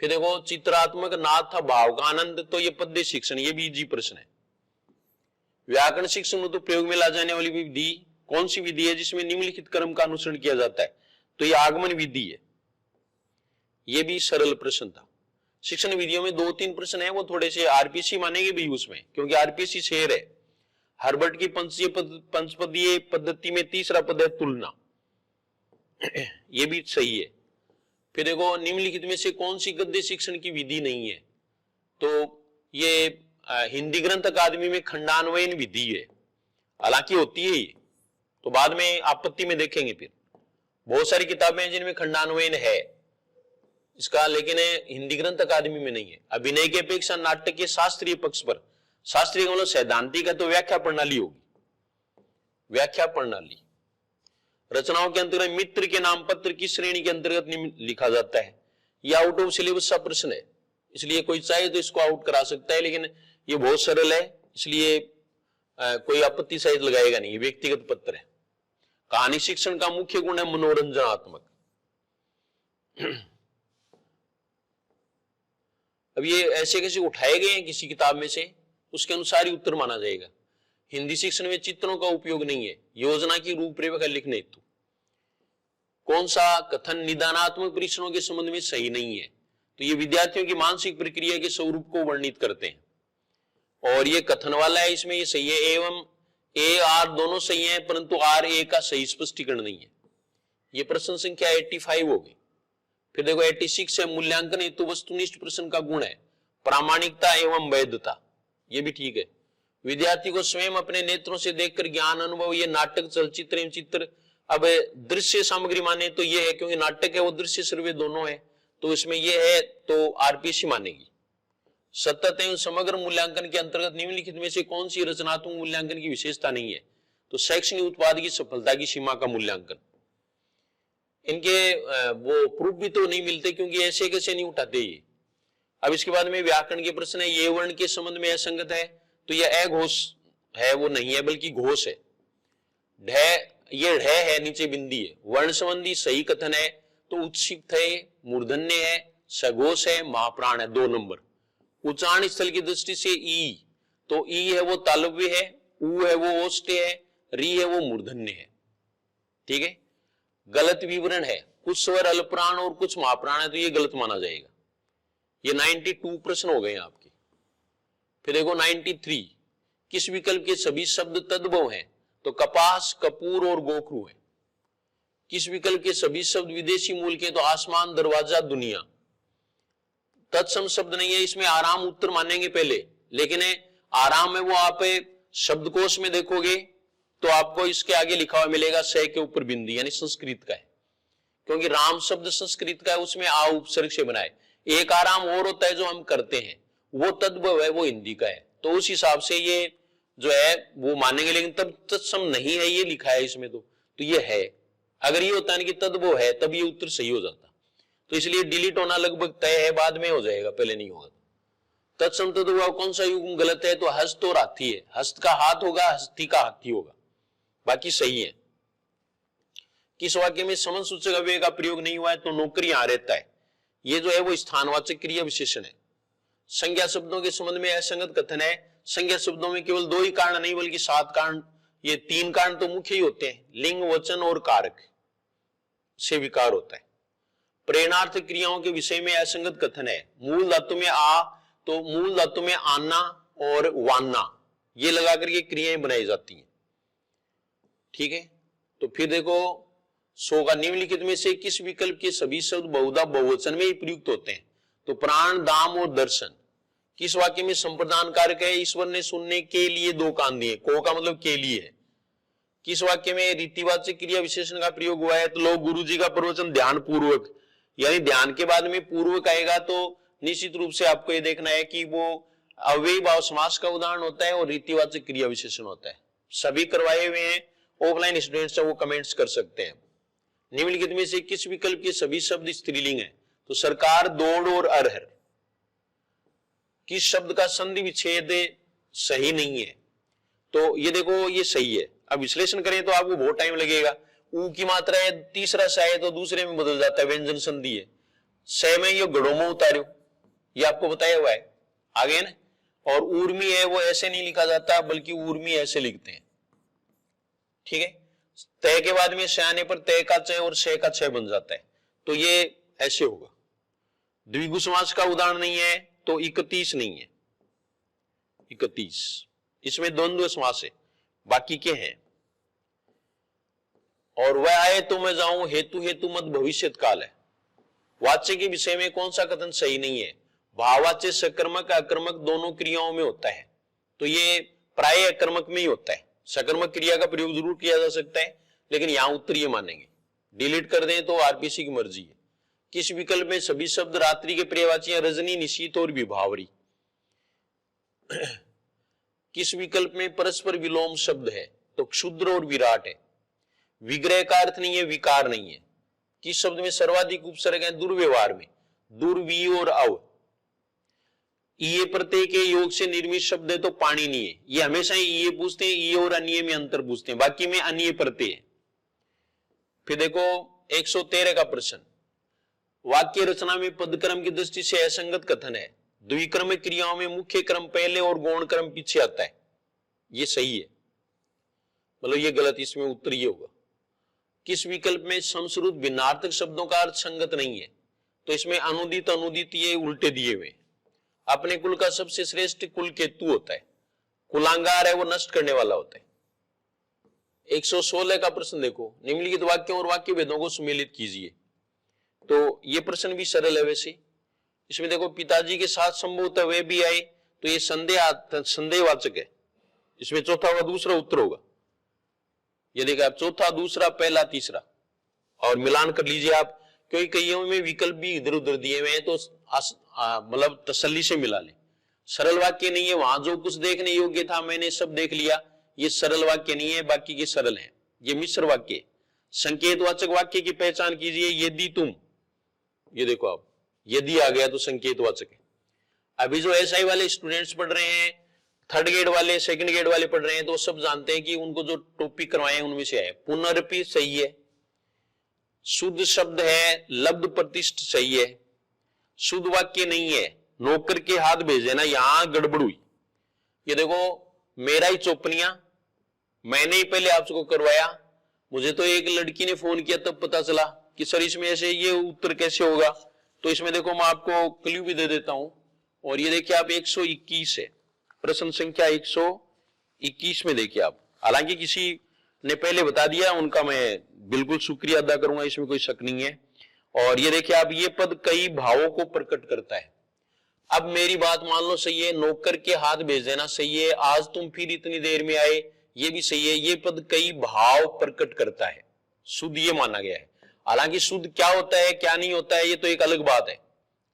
फिर देखो चित्रात्मक नाद था भाव का आनंद, तो ये पद्य शिक्षण, ये भी इजी प्रश्न है। व्याकरण शिक्षण तो प्रयोग में ला जाने वाली विधि कौन सी विधि है जिसमें निम्नलिखित क्रम का अनुसरण किया जाता है? तो ये आगमन विधि है। ये भी सरल प्रश्न था। शिक्षण विधियों में 2-3 प्रश्न है, वो थोड़े से आरपीसी मानेंगे भी उसमें, क्योंकि आरपीसी शेर है। हर्बर्ट की पंचपदीय पद्धति में तीसरा पद है तुलना, ये भी सही है। फिर देखो निम्नलिखित में से कौन सी गद्य शिक्षण की विधि नहीं है? तो ये हिंदी ग्रंथ अकादमी में खंडान्वयन विधि है, हालांकि होती है ये, तो बाद में आपत्ति में देखेंगे। फिर बहुत सारी किताबें हैं जिनमें खंडान्वयन है इसका, लेकिन हिंदी ग्रंथ अकादमी में नहीं है। अभिनय की अपेक्षा नाटक के शास्त्रीय पक्ष पर, शास्त्रीय मतलब सैद्धांतिक है, तो व्याख्या प्रणाली होगी, व्याख्या प्रणाली। रचनाओं के अंतर्गत मित्र के नाम पत्र की श्रेणी के अंतर्गत लिखा जाता है। यह आउट ऑफ सिलेबस का प्रश्न है, इसलिए कोई चाहे तो इसको आउट करा सकता है, लेकिन ये बहुत सरल है, इसलिए कोई आपत्ति शायद लगाएगा नहीं। व्यक्तिगत पत्र है, कहानी शिक्षण का मुख्य गुण है मनोरंजनात्मक। अब ये ऐसे कैसे उठाए गए हैं किसी किताब में से, उसके अनुसार ही उत्तर माना जाएगा। हिंदी शिक्षण में चित्रों का उपयोग नहीं है योजना की रूपरेखा लिखने हेतु। कौन सा कथन निदानात्मक परीक्षणों के संबंध में सही नहीं है, तो ये विद्यार्थियों की मानसिक प्रक्रिया के स्वरूप को वर्णित करते हैं, और ये कथन वाला है, इसमें ये सही है। एवं ए आर दोनों सही हैं, परंतु आर ए का सही स्पष्टीकरण नहीं है। ये प्रश्न संख्या 85 हो गई। फिर देखो 86 है, मूल्यांकन हेतु वस्तुनिष्ठ प्रश्न का गुण है प्रामाणिकता एवं वैधता। ये भी ठीक है। विद्यार्थी को स्वयं अपने नेत्रों से देखकर ज्ञान अनुभव, ये नाटक चलचित्र एवं चित्र। अब दृश्य सामग्री माने तो ये है, क्योंकि नाटक है वो दृश्य श्रव्य दोनों है, तो इसमें ये है तो आरपीसी मानेगी। सतत एवं समग्र मूल्यांकन के अंतर्गत निम्नलिखित में से कौन सी रचनात्मक मूल्यांकन की विशेषता नहीं है, तो शैक्षणिक उत्पाद की सफलता की सीमा का मूल्यांकन। इनके वो प्रूफ भी तो नहीं मिलते, क्योंकि ऐसे कैसे नहीं उठाते ये। अब इसके बाद में व्याकरण के प्रश्न है, ये वर्ण के संबंध में असंगत है, तो यह अघोष है वो नहीं है बल्कि घोष है। ये ढ है नीचे बिंदी है, वर्ण संबंधी सही कथन है, तो उत्सिक्त है, मूर्धन्य है, सघोष है, महाप्राण है 2 नंबर। उच्चारण स्थल की दृष्टि से ई, तो ई है वो तालव्य है, ऊ है वो ओष्ठ्य है, री है वो मूर्धन्य है। ठीक है, गलत विवरण है, कुछ स्वर अल्पप्राण और कुछ महाप्राण है, तो ये गलत माना जाएगा। ये 92 प्रश्न हो गए आपके। फिर देखो 93, किस विकल्प के सभी शब्द तद्भव हैं, तो कपास, कपूर और गोखरू है। किस विकल्प के सभी शब्द विदेशी मूल के, तो आसमान, दरवाजा, दुनिया। तत्सम शब्द नहीं है, इसमें आराम उत्तर मानेंगे पहले, लेकिन आराम है वो आप शब्दकोश में देखोगे तो आपको इसके आगे लिखा हुआ मिलेगा स के ऊपर बिंदी, यानी संस्कृत का है, क्योंकि राम शब्द संस्कृत का है, उसमें आ उपसर्ग से बनाए। एक आराम और होता है जो हम करते हैं, वो तद्भव है, वो हिंदी का है, तो उस हिसाब से ये जो है वो मानेंगे, लेकिन तब तत्सम नहीं है ये लिखा है इसमें, तो ये है। अगर ये होता है कि तद्भव है तब ये उत्तर सही हो जाता, तो इसलिए डिलीट होना लगभग तय है, बाद में हो जाएगा, पहले नहीं होगा। तत्सम तद्भव कौन सा युग्म गलत है, तो हस्त और हाथी है। हस्त का हाथ होगा, हस्ती का हाथी होगा, बाकी सही है। किस वाक्य में समन सूचक अव्यय का प्रयोग नहीं हुआ है, तो नौकरी यहां रहता है, ये जो है वो स्थानवाचक क्रिया विशेषण है। संज्ञा शब्दों के संबंध में असंगत कथन है। संज्ञा शब्दों में केवल 2 ही कारण नहीं बल्कि 7 कारण, ये 3 कारण तो मुख्य ही होते हैं, लिंग, वचन और कारक से विकार होता है। प्रेरणार्थ क्रियाओं के विषय में असंगत कथन है। मूल धातु में आ, तो मूल धातु में आना और वाना ये लगा करके क्रियाएं बनाई जाती हैं। ठीक है, तो फिर देखो 100 का निम्नलिखित में से किस विकल्प के सभी शब्द बहुधा बहुवचन में ही प्रयुक्त होते हैं, तो प्राण, दाम और दर्शन। किस वाक्य में संप्रदान कारक है, ईश्वर ने सुनने के लिए 2 कान दिए, को का मतलब के लिए है। किस वाक्य में रीतिवाचक क्रिया विशेषण का प्रयोग हुआ है, तो लोग गुरु जी का प्रवचन ध्यान पूर्वक, यानी ध्यान के बाद में पूर्वक आएगा, तो निश्चित रूप से आपको ये देखना है कि वो अव्ययी भाव समास का उदाहरण होता है और रीतिवाचक क्रिया विशेषण होता है। सभी करवाए हुए हैं, ऑफलाइन स्टूडेंट्स वो कमेंट्स कर सकते हैं। निम्नलिखित में से किस विकल्प के सभी शब्द स्त्रीलिंग है, तो सरकार, दौड़ और अरहर। किस शब्द का संधि विच्छेद सही नहीं है, तो ये देखो ये सही है। अब विश्लेषण करें तो आपको बहुत टाइम लगेगा। ऊ की मात्रा है, तीसरा स है तो दूसरे में बदल जाता है, व्यंजन संधि है। स में ये गड़ों में उतारो, ये आपको बताया हुआ है आगे ना। और ऊर्मी है वो ऐसे नहीं लिखा जाता बल्कि ऊर्मी ऐसे लिखते हैं। ठीक है, तय के बाद में श आने पर तय का च और श का छ बन जाता है, तो ये ऐसे होगा। द्विगु समास का उदाहरण नहीं है, तो 31 नहीं है, 31 इसमें द्वंद्व समास है, बाकी के हैं। और वह आए तो मैं जाऊं, हेतु हेतु मत भविष्यत काल है। वाच्य के विषय में कौन सा कथन सही नहीं है, भाववाच्य सकर्मक अकर्मक दोनों क्रियाओं में होता है, तो ये प्राय अकर्मक में ही होता है। सकर्मक क्रिया का प्रयोग जरूर किया जा सकता है, लेकिन यहां उत्तर ये मानेंगे। डिलीट कर दें तो आरपीसी की मर्जी है। किस विकल्प में सभी शब्द रात्रि के पर्यायवाची हैं, रजनी, निशीत और विभावरी। किस विकल्प में परस्पर विलोम शब्द है, तो क्षुद्र और विराट है। विग्रह का अर्थ नहीं है, विकार नहीं है। किस शब्द में सर्वाधिक उपसर्ग है, दुर्व्यवहार में, दुर्वी और अव। ये प्रत्यय के योग से निर्मित शब्द है, तो पाणिनीय। ये हमेशा ये पूछते हैं, ये और अन्य में अंतर पूछते हैं, बाकी में अन्य प्रत्यय है। फिर देखो 113 का प्रश्न, वाक्य रचना में पदक्रम की दृष्टि से असंगत कथन है, द्विक्रमिक क्रियाओं में मुख्य क्रम पहले और गौण क्रम पीछे आता है, ये सही है, मतलब ये गलत, इसमें उत्तर ये होगा। किस विकल्प में समश्रुत भिन्नार्थक शब्दों का अर्थ संगत नहीं है, तो इसमें अनुदित अनुदित ये उल्टे दिए हुए। अपने कुल का सबसे श्रेष्ठ कुल केतु होता है, कुलांगार है वो नष्ट करने वाला होता है। 116 का प्रश्न देखो, निम्नलिखित वाक्यों और वाक्य भेदों को सुमेलित कीजिए, तो ये प्रश्न भी सरल है वैसे। इसमें देखो पिताजी के साथ संभवतः वे भी आए, तो ये संदेहवाचक है, इसमें चौथा व दूसरा उत्तर होगा। ये देखिए आप, चौथा दूसरा पहला तीसरा, और मिलान कर लीजिए आप, क्योंकि कईयों में विकल्प भी इधर उधर दिए हुए हैं, तो मतलब तसल्ली से मिला लें। सरल वाक्य नहीं है, वहां जो कुछ देखने योग्य था मैंने सब देख लिया, ये सरल वाक्य नहीं है, बाकी के सरल हैं, ये मिश्र वाक्य। संकेतवाचक वाक्य की पहचान कीजिए, यदि तुम, ये देखो आप, यदि आ गया तो संकेतवाचक है। अभी जो एसआई वाले स्टूडेंट्स पढ़ रहे हैं, थर्ड ग्रेड वाले, सेकंड ग्रेड वाले पढ़ रहे हैं, तो सब जानते हैं कि उनको जो टॉपिक करवाए उनमें से है पुनरपि सही है, शुद्ध शब्द है, लब्ध प्रतिष्ठ सही है, शुद्ध वाक्य नहीं है, नौकर के हाथ भेज देना, यहां गड़बड़ हुई। ये देखो मेरा ही चौपनिया, मैंने ही पहले आपको करवाया, मुझे तो एक लड़की ने फोन किया तब पता चला कि सर इसमें ऐसे ये उत्तर कैसे होगा। तो इसमें देखो मैं आपको क्लू भी दे देता हूं, और ये देखिए आप 121 है, प्रश्न संख्या 121 में देखिए आप, हालांकि किसी ने पहले बता दिया, उनका मैं बिल्कुल शुक्रिया अदा करूंगा, इसमें कोई शक नहीं है। और ये देखिए आप, ये पद कई भावों को प्रकट करता है। अब मेरी बात मान लो सही है, नौकर के हाथ भेज देना सही है, आज तुम फिर इतनी देर में आए ये भी सही है, ये पद कई भाव प्रकट करता है, शुद्ध ये माना गया है। हालांकि शुद्ध क्या होता है क्या नहीं होता है ये तो एक अलग बात है,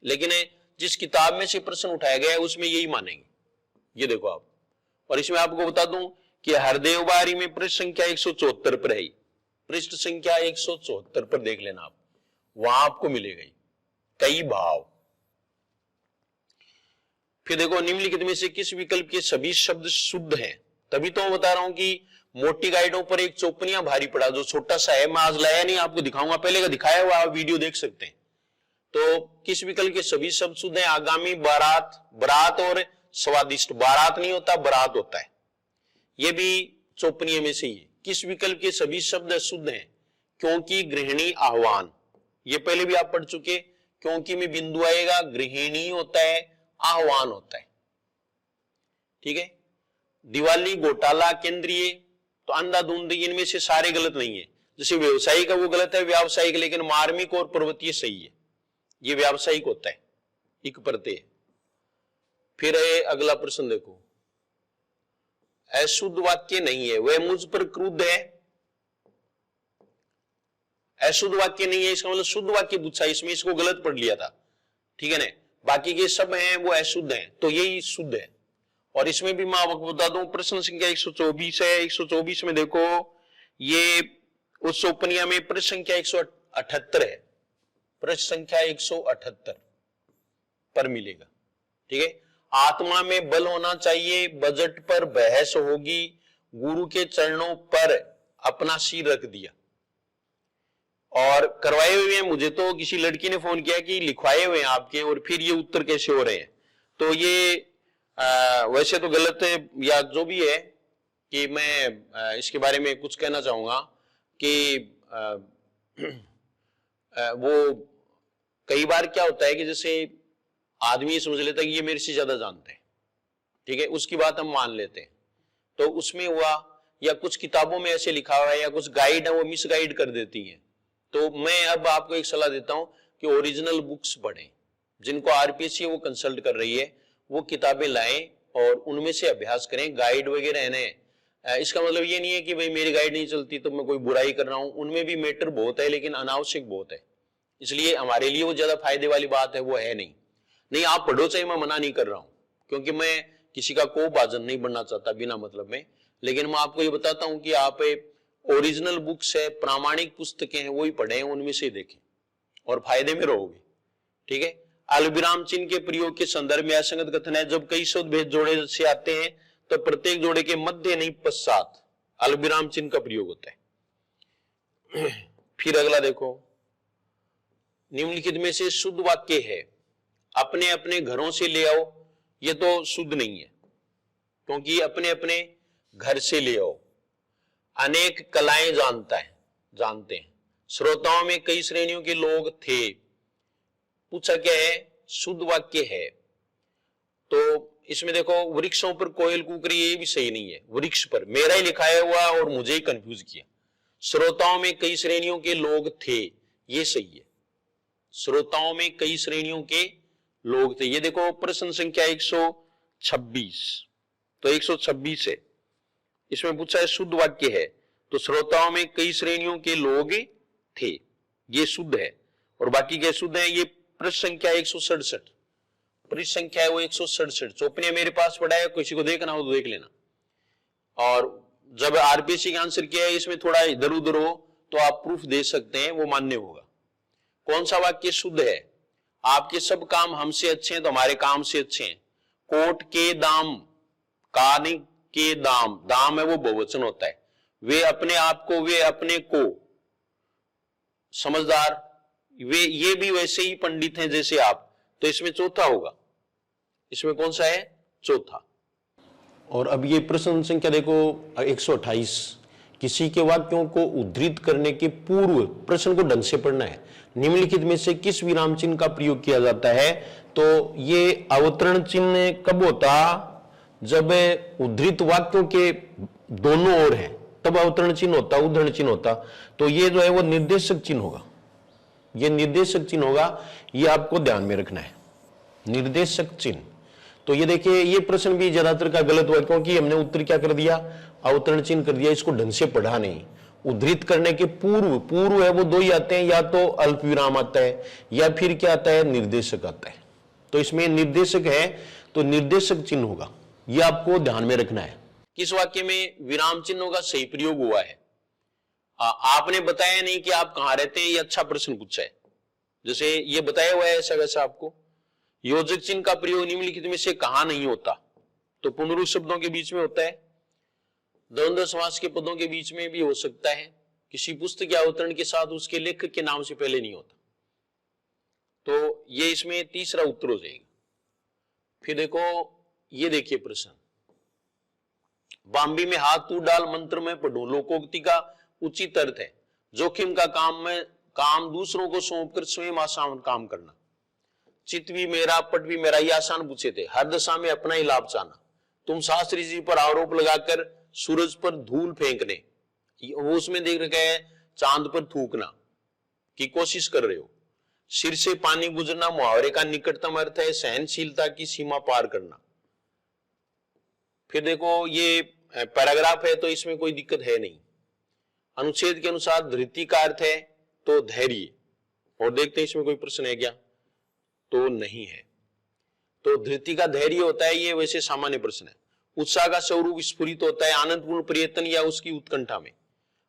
लेकिन जिस किताब में से प्रश्न उठाया गया है उसमें यही मानेंगे। ये देखो आप, और इसमें आपको बता दूं कि हरदेव बारी में पृष्ठ संख्या 174 पर है, पृष्ठ संख्या 174 पर देख लेना आप, वहां आपको मिलेगा कई भाव। फिर देखो निम्नलिखित में से किस विकल्प के सभी शब्द शुद्ध हैं, तभी तो मैं बता रहा हूं कि मोटी गाइडों पर एक चौपनिया भारी पड़ा, जो छोटा सा है, मैं आज लाया नहीं, आपको दिखाऊंगा, पहले का दिखाया हुआ आप वीडियो देख सकते हैं। तो किस विकल्प के सभी शब्द शुद्ध हैं, आगामी, बारात, बरात और स्वादिष्ट, बारात नहीं होता बरात होता है, ये भी चौपनिया में से ही है। किस विकल्प के सभी शब्द शुद्ध हैं, क्योंकि, गृहिणी, आह्वान, ये पहले भी आप पढ़ चुके, क्योंकि में बिंदु आएगा, गृहिणी होता है, आह्वान होता है, ठीक है। दिवाली, घोटाला, केंद्रीय, तो अंधाधुंध, इनमें से सारे गलत नहीं है। जैसे व्यवसायिक का वो गलत है, व्यावसायिक, लेकिन मार्मिक और पर्वतीय सही है, ये व्यावसायिक होता है, एक प्रत्यय। फिर अगला प्रश्न देखो, अशुद्ध वाक्य नहीं है, वह मुझ पर क्रुद्ध है, अशुद्ध वाक्य नहीं है, इसका मतलब शुद्ध वाक्य पूछा, इसमें इसको गलत पढ़ लिया था, ठीक है ना, बाकी के सब हैं वो अशुद्ध हैं, तो यही शुद्ध है। और इसमें भी मैं आपको बता दूं, प्रश्न संख्या 124 है, 124 में देखो ये उस उपनिया में प्रश्न संख्या 178 है, प्रश्न संख्या 178 पर मिलेगा, ठीक है। आत्मा में बल होना चाहिए, बजट पर बहस होगी, गुरु के चरणों पर अपना सिर रख दिया, और करवाए हुए हैं, मुझे तो किसी लड़की ने फोन किया कि लिखवाए हुए हैं आपके, और फिर ये उत्तर कैसे हो रहे हैं, तो ये वैसे तो गलत है, या जो भी है, कि मैं इसके बारे में कुछ कहना चाहूंगा कि वो कई बार क्या होता है कि जैसे आदमी समझ लेता है कि ये मेरे से ज्यादा जानते हैं, ठीक है, उसकी बात हम मान लेते हैं, तो उसमें हुआ, या कुछ किताबों में ऐसे लिखा हुआ है, या कुछ गाइड है वो मिस गाइड कर देती हैं। तो मैं अब आपको एक सलाह देता हूं कि ओरिजिनल बुक्स पढ़ें, जिनको आरपीएससी वो कंसल्ट कर रही है, वो किताबें लाएं और उनमें से अभ्यास करें। गाइड वगैरह है, इसका मतलब ये नहीं है कि भाई मेरी गाइड नहीं चलती तो मैं कोई बुराई कर रहा हूं, उनमें भी मैटर बहुत है, लेकिन अनावश्यक बहुत है, इसलिए हमारे लिए वो ज्यादा फायदे वाली बात है वो है नहीं। आप पढ़ो, चाहे मैं मना नहीं कर रहा हूं, क्योंकि मैं किसी का को भाजन नहीं बनना चाहता बिना मतलब में, लेकिन मैं आपको ये बताता हूं कि आप ओरिजिनल बुक्स है, प्रामाणिक पुस्तकें हैं, वही पढ़ें, उनमें से देखें और फायदे में रहोगे, ठीक है। अल्पविराम चिन्ह के प्रयोग के संदर्भ में असंगत कथन है, जब कई शब्द भेद जोड़े से आते हैं तो प्रत्येक जोड़े के मध्य नहीं पश्चात अल्पविराम चिन्ह का प्रयोग होता है। फिर अगला देखो, निम्नलिखित में से शुद्ध वाक्य है अपने अपने घरों से ले आओ। ये तो शुद्ध नहीं है, क्योंकि अपने अपने घर से ले आओ। अनेक कलाएं जानते हैं। श्रोताओं में कई श्रेणियों के लोग थे। पूछा क्या है? शुद्ध वाक्य है। तो इसमें देखो, वृक्षों पर कोयल कूक रही है, ये भी सही नहीं है। वृक्ष पर मेरा ही लिखाया हुआ और मुझे ही कंफ्यूज किया। श्रोताओं में कई श्रेणियों के लोग थे, ये सही है। श्रोताओं में कई श्रेणियों के लोग थे। ये देखो प्रश्न संख्या 126, तो 126 है। इसमें पूछा है शुद्ध वाक्य है, तो श्रोताओं में कई श्रेणियों के लोग थे, ये शुद्ध है। और बाकी क्या शुद्ध है? ये प्रश्न संख्या 167, प्रश्न संख्या है वो 167। चौपनिया मेरे पास पड़ा है, किसी को देखना हो तो देख लेना। और जब आरपीएससी का आंसर किया है, इसमें थोड़ा इधर उधर हो तो आप प्रूफ दे सकते हैं, वो मान्य होगा। कौन सा वाक्य शुद्ध है? आपके सब काम हमसे अच्छे हैं तो हमारे काम से अच्छे हैं। कोट के दाम, कानी के दाम, दाम है वो बहुवचन होता है। वे अपने आप को, वे अपने को, समझदार, वे ये भी वैसे ही पंडित हैं जैसे आप, तो इसमें चौथा होगा। इसमें कौन सा है? चौथा। और अब ये प्रश्न संख्या देखो 128, किसी के वाक्यों को उद्धृत करने के पूर्व प्रश्न को ढंग से पढ़ना है। निम्नलिखित में से किस विराम चिन्ह का प्रयोग किया जाता है? तो ये अवतरण चिन्ह कब होता? जब उद्धृत वाक्यों के दोनों ओर है तब अवतरण चिन्ह होता, उद्धरण चिन्ह होता। तो ये जो है वो निर्देशक चिन्ह होगा, ये निर्देशक चिन्ह होगा, ये आपको ध्यान में रखना है, निर्देशक चिन्ह। तो ये देखिए, ये प्रश्न भी ज्यादातर का गलत हुआ, क्योंकि हमने उत्तर क्या कर दिया? अवतरण चिन्ह कर दिया, इसको ढंग से पढ़ा नहीं। उद्धृत करने के पूर्व है वो दो ही आते हैं, या तो अल्प विराम आता है या फिर क्या आता है? निर्देशक आता है। तो इसमें निर्देशक है तो निर्देशक चिन्ह होगा, ये आपको ध्यान में रखना है। किस वाक्य में विराम चिन्हों का सही प्रयोग हुआ है? आपने बताया नहीं कि आप कहां रहते हैं, ये अच्छा प्रश्न पूछा है। जैसे ये बताया हुआ है ऐसा वैसा आपको। योजक चिन्ह का प्रयोग निम्नलिखित में से कहां नहीं होता? तो पुनरुक्त शब्दों के बीच में होता है, द्वंद्व समास के पदों के बीच में भी हो सकता है, किसी पुस्तक या अवतरण के साथ उसके लेखक के नाम से पहले नहीं होता। तो ये इसमें तीसरा उत्तर हो जाएगा। फिर देखो, ये देखिए प्रश्न, बाम्बी में हाथ तू डाल मंत्र में पढ़ो। लोकोक्ति का उचित अर्थ है जोखिम का काम दूसरों को सौंपकर स्वयं आसान काम करना। चित भी मेरा, पट भी मेरा, ये आसान पूछे थे। हर दशा में अपना ही लाभ चाहना। तुम शास्त्री जी पर आरोप लगाकर सूरज पर धूल फेंकने, वो उसमें देख रखा है चांद पर थूकना की कोशिश कर रहे हो। सिर से पानी गुजरना मुहावरे का निकटतम अर्थ है सहनशीलता की सीमा पार करना। फिर देखो, ये पैराग्राफ है तो इसमें कोई दिक्कत है नहीं। अनुच्छेद के अनुसार धृति का अर्थ है तो धैर्य, और देखते हैं इसमें कोई प्रश्न है क्या? तो नहीं है। तो धृति का धैर्य होता है, ये वैसे सामान्य प्रश्न है। उत्साह का स्वरूप स्फुरित होता है आनंदपूर्ण प्रयत्न या उसकी उत्कंठा में।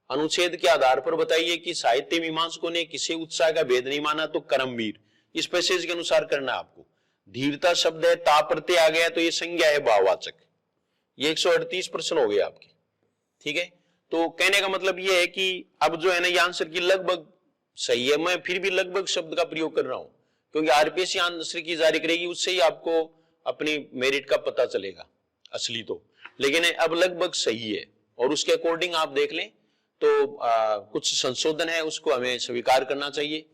अनुच्छेद के आधार पर बताइए कि साहित्य मीमांसकों ने किसे उत्साह का भेद नहीं माना? तो कर्मवीर। इस पैसेज के अनुसार करना आपको। धीरता शब्द है, ता प्रत्यय आ गया तो ये संज्ञा है भाववाचक। ये 138 प्रश्न हो गए आपके, ठीक है। तो कहने का मतलब ये है कि अब जो है ना, ये आंसर की लगभग सही है। मैं फिर भी लगभग शब्द का प्रयोग कर रहा हूं, क्योंकि आरपीएससी आंसर की जारी करेगी, उससे ही आपको अपनी मेरिट का पता चलेगा असली तो। लेकिन अब लगभग सही है, और उसके अकॉर्डिंग आप देख लें तो कुछ संशोधन है, उसको हमें स्वीकार करना चाहिए।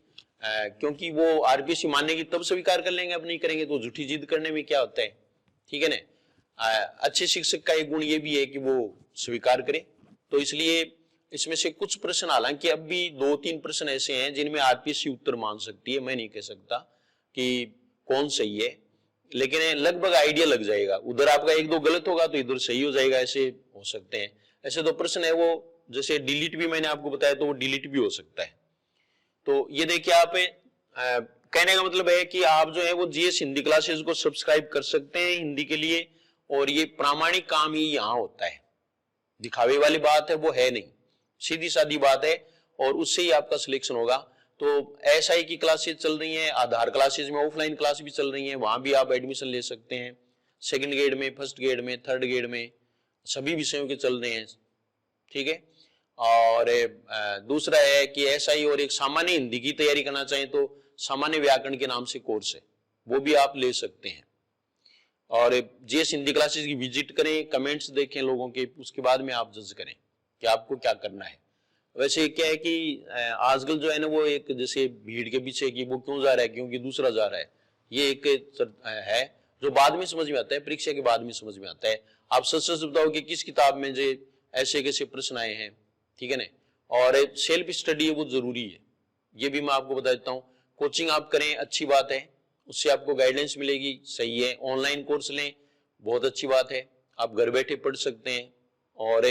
क्योंकि वो आरपीएससी मानेगी तब स्वीकार कर लेंगे, अब नहीं करेंगे तो झूठी जिद करने में क्या होता है, ठीक है ना। अच्छे शिक्षक का एक गुण ये भी है कि वो स्वीकार करे। तो इसलिए इसमें से कुछ प्रश्न, हालांकि अब भी 2-3 प्रश्न ऐसे हैं जिनमें आरपीएससी उत्तर मान सकती है, मैं नहीं कह सकता कि कौन सही है, लेकिन लगभग आइडिया लग जाएगा। उधर आपका 1-2 गलत होगा तो इधर सही हो जाएगा, ऐसे हो सकते हैं। ऐसे 2 प्रश्न है वो, जैसे डिलीट भी मैंने आपको बताया तो वो डिलीट भी हो सकता है। तो ये देखिए, आप कहने का मतलब है कि आप जो है वो जीएस हिंदी क्लासेस को सब्सक्राइब कर सकते हैं हिंदी के लिए, और ये प्रामाणिक काम ही यहाँ होता है, दिखावे वाली बात है वो है नहीं, सीधी सादी बात है, और उससे ही आपका सिलेक्शन होगा। तो एसआई की क्लासेस चल रही हैं, आधार क्लासेस में ऑफलाइन क्लास भी चल रही हैं, वहां भी आप एडमिशन ले सकते हैं। सेकंड ग्रेड में, फर्स्ट ग्रेड में, थर्ड ग्रेड में, सभी विषयों के चल रहे हैं, ठीक है। और दूसरा है कि एसआई और एक सामान्य हिंदी की तैयारी करना चाहें तो सामान्य व्याकरण के नाम से कोर्स है, वो भी आप ले सकते हैं। और जेएस हिंदी क्लासेस की विजिट करें, कमेंट्स देखें लोगों के, उसके बाद में आप जज करें कि आपको क्या करना है। वैसे क्या है कि आजकल जो है ना वो एक जैसे भीड़ के पीछे कि वो क्यों जा रहा है, क्योंकि दूसरा जा रहा है, ये एक है जो बाद में समझ में आता है, परीक्षा के बाद में समझ में आता है। आप सच सच बताओ कि किस किताब में जो ऐसे कैसे प्रश्न आए हैं, ठीक है ना। और सेल्फ स्टडी है वो जरूरी है, ये भी मैं आपको बता देता हूँ। कोचिंग आप करें अच्छी बात है, उससे आपको गाइडेंस मिलेगी, सही है। ऑनलाइन कोर्स लें, बहुत अच्छी बात है, आप घर बैठे पढ़ सकते हैं। और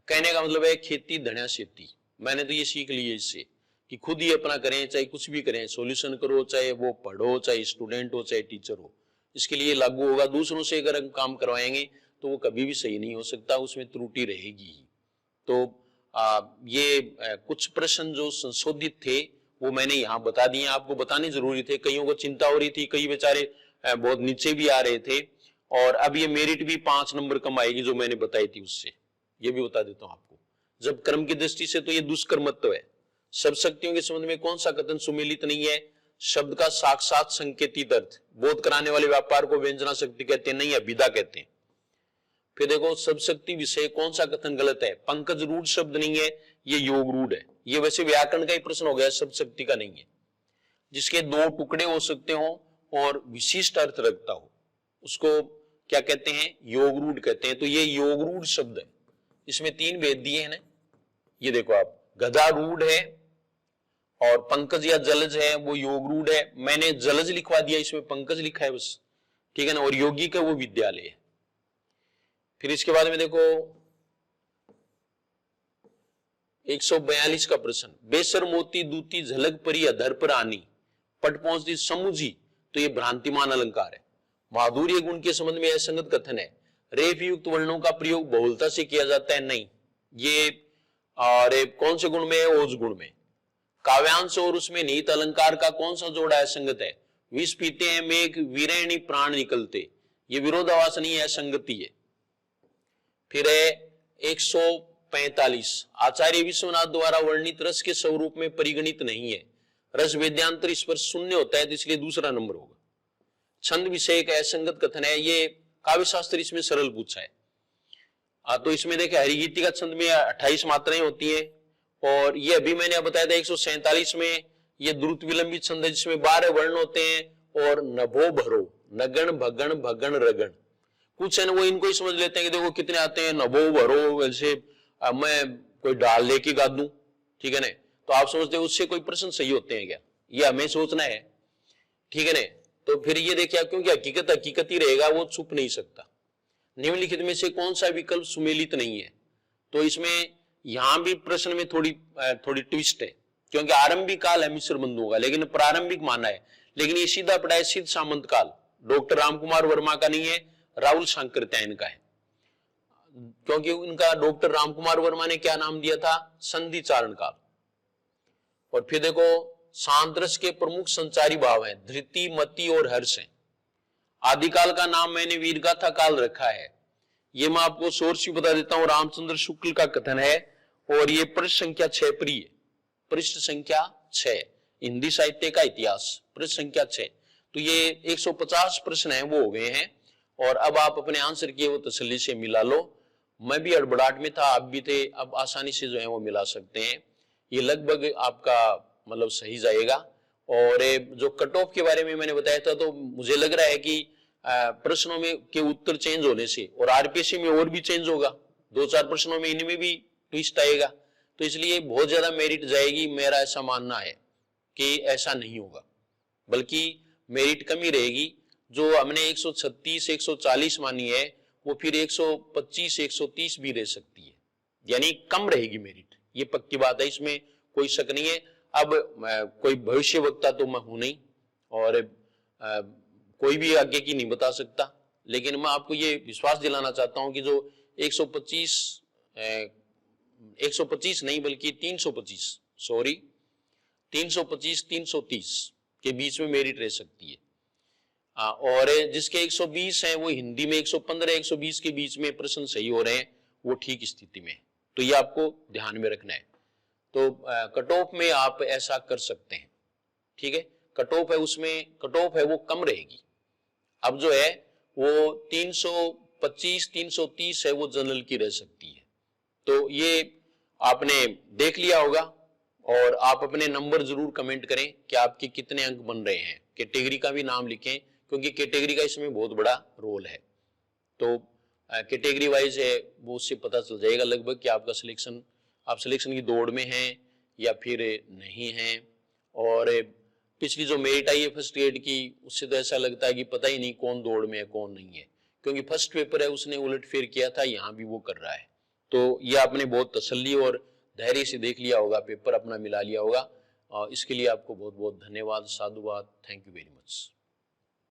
कहने का मतलब है खेती धन्या सेती, मैंने तो ये सीख ली है इससे कि खुद ही अपना करें, चाहे कुछ भी करें, सॉल्यूशन करो, चाहे वो पढ़ो, चाहे स्टूडेंट हो, चाहे टीचर हो, इसके लिए लागू होगा। दूसरों से अगर हम काम करवाएंगे तो वो कभी भी सही नहीं हो सकता, उसमें त्रुटि रहेगी ही। तो ये कुछ प्रश्न जो संशोधित थे वो मैंने यहाँ बता दिए, आपको बताने जरूरी थे। कईयों को चिंता हो रही थी, कई बेचारे बहुत नीचे भी आ रहे थे। और अब ये मेरिट भी 5 नंबर कम आएगी जो मैंने बताई थी उससे, ये भी बता देता हूँ आपको। जब क्रम की दृष्टि से तो ये दुष्कर्मत्व है। शब्द शक्तियों के संबंध में कौन सा कथन सुमेलित नहीं है? शब्द का साक्षात संकेतित अर्थ, बोध कराने वाले व्यापार को व्यंजना शक्ति कहते हैं, नहीं अभिधा कहते हैं। फिर देखो शब्द शक्ति विषय कौन सा कथन गलत है? पंकज रूढ़ शब्द नहीं है, ये योग रूढ़ है। ये वैसे व्याकरण का ही प्रश्न हो गया, शब्द शक्ति का नहीं है। जिसके 2 टुकड़े हो सकते हो और विशिष्ट अर्थ रखता हो उसको क्या कहते हैं? योग रूढ़ कहते हैं। तो ये योग रूढ़ शब्द है, इसमें 3 भेद दिए हैं ना। ये देखो आप, गधा रूढ़ है और पंकज या जलज है वो योग रूढ़ है। मैंने जलज लिखवा दिया, इसमें पंकज लिखा है बस, ठीक है ना। और योगी का वो विद्यालय है। फिर इसके बाद में देखो 142 का प्रश्न, बेसर मोती दूती झलक परी अधर पर आनी, पट पहुंचती समुझी, तो ये भ्रांतिमान अलंकार है। माधुर्य गुण के संबंध में असंगत कथन है। रेफ युक्त वर्णों का प्रयोग बहुलता से किया जाता है, नहीं। ये कौन से गुण में है? ओज गुण में। काव्यांश और उसमें निहित अलंकार का कौन सा जोड़ा असंगत है? विष पीते हैं मेघ वीरणी प्राण निकलते, ये विरोधाभास नहीं है, असंगति है। फिर है 145, आचार्य विश्वनाथ द्वारा वर्णित रस के स्वरूप में परिगणित नहीं है। रस वेद्यांतर इस पर शून्य होता है तो इसलिए दूसरा नंबर होगा। छंद विषय का असंगत कथन है, ये काव्य शास्त्र इसमें सरल पूछा है। तो इसमें देखे हरिगीति का छंद में 28 मात्राएं होती है, और ये अभी मैंने बताया था 147 में ये द्रुत विलंबित छंद है जिसमें 12 वर्ण होते हैं। और नभो भरो, नगण भगण भगण रगण, कुछ है ना वो इनको ही समझ लेते हैं कि देखो कितने आते हैं, नभो भरो, वैसे मैं कोई डाल लेके गा दूं, ठीक है ना। तो आप समझते हो उससे कोई प्रश्न सही होते हैं क्या? ये हमें सोचना है, ठीक है ना। तो फिर ये देखिए, क्योंकि हकीकत हकीकत ही रहेगा, वो छुप नहीं सकता। निम्नलिखित में से कौन सा विकल्प सुमेलित नहीं है? तो इसमें यहां भी प्रश्न में थोड़ी ट्विस्ट है, क्योंकि आरंभिक काल है मिश्र बंधु होगा, लेकिन प्रारंभिक माना है। लेकिन ये सीधा पड़ा है सिद्ध सामंत काल, डॉक्टर रामकुमार वर्मा का नहीं है, राहुल शंकरत्यायन का है। क्योंकि उनका डॉक्टर रामकुमार वर्मा ने क्या नाम दिया था? संधि चारण काल। और फिर देखो सांद्रस के प्रमुख संचारी भाव हैं धृति, मति और हर्ष हैं। आदिकाल का नाम मैंने वीरगाथा काल रखा है, ये मैं आपको सोर्स भी बता देता हूं, रामचंद्र शुक्ल का कथन है। और ये पृष्ठ संख्या 6 पर है, पृष्ठ संख्या 6, हिंदी साहित्य का इतिहास, पृष्ठ संख्या 6। तो ये 150 प्रश्न है वो हो गए हैं, और अब आप अपने आंसर किए वो तसल्ली से मिला लो। मैं भी हड़बड़ाहट में था, आप भी थे, अब आसानी से जो है वो मिला सकते हैं। ये लगभग आपका मतलब सही जाएगा। और जो कट ऑफ के बारे में मैंने बताया था, तो मुझे लग रहा है कि प्रश्नों में के उत्तर चेंज होने से और आरपीएससी में और भी चेंज होगा, 2-4 प्रश्नों में इनमें भी ट्विस्ट आएगा, तो इसलिए बहुत ज्यादा मेरिट जाएगी। मेरा ऐसा मानना है कि ऐसा नहीं होगा, बल्कि मेरिट कम ही रहेगी। जो हमने 136, 140 मानी है वो फिर 125, 130 भी रह सकती है, यानी कम रहेगी मेरिट, ये पक्की बात है, इसमें कोई शक नहीं है। अब कोई भविष्य वक्ता तो मैं हूं नहीं, और कोई भी आगे की नहीं बता सकता, लेकिन मैं आपको ये विश्वास दिलाना चाहता हूं कि जो 125 नहीं बल्कि 325 330 के बीच में मेरिट रह सकती है। और जिसके 120 हैं वो हिंदी में 115, 120 के बीच में प्रश्न सही हो रहे हैं, वो ठीक स्थिति में। तो ये आपको ध्यान में रखना है। तो कट ऑफ में आप ऐसा कर सकते हैं, ठीक है। कट ऑफ है, उसमें कट ऑफ है वो कम रहेगी। अब जो है वो 325 330 है, वो जनरल की रह सकती है। तो ये आपने देख लिया होगा, और आप अपने नंबर जरूर कमेंट करें कि आपके कितने अंक बन रहे हैं। कैटेगरी का भी नाम लिखें, क्योंकि कैटेगरी का इसमें बहुत बड़ा रोल है। तो कैटेगरी वाइज है वो, उससे पता चल जाएगा लगभग कि आपका सिलेक्शन, आप सिलेक्शन की दौड़ में हैं या फिर नहीं हैं। और पिछली जो मेरिट आई है फर्स्ट ग्रेड की, उससे तो ऐसा लगता है कि पता ही नहीं कौन दौड़ में है कौन नहीं है, क्योंकि फर्स्ट पेपर है उसने उलटफेर किया था, यहाँ भी वो कर रहा है। तो ये आपने बहुत तसल्ली और धैर्य से देख लिया होगा, पेपर अपना मिला लिया होगा। इसके लिए आपको बहुत बहुत धन्यवाद, साधुवाद, थैंक यू वेरी मच।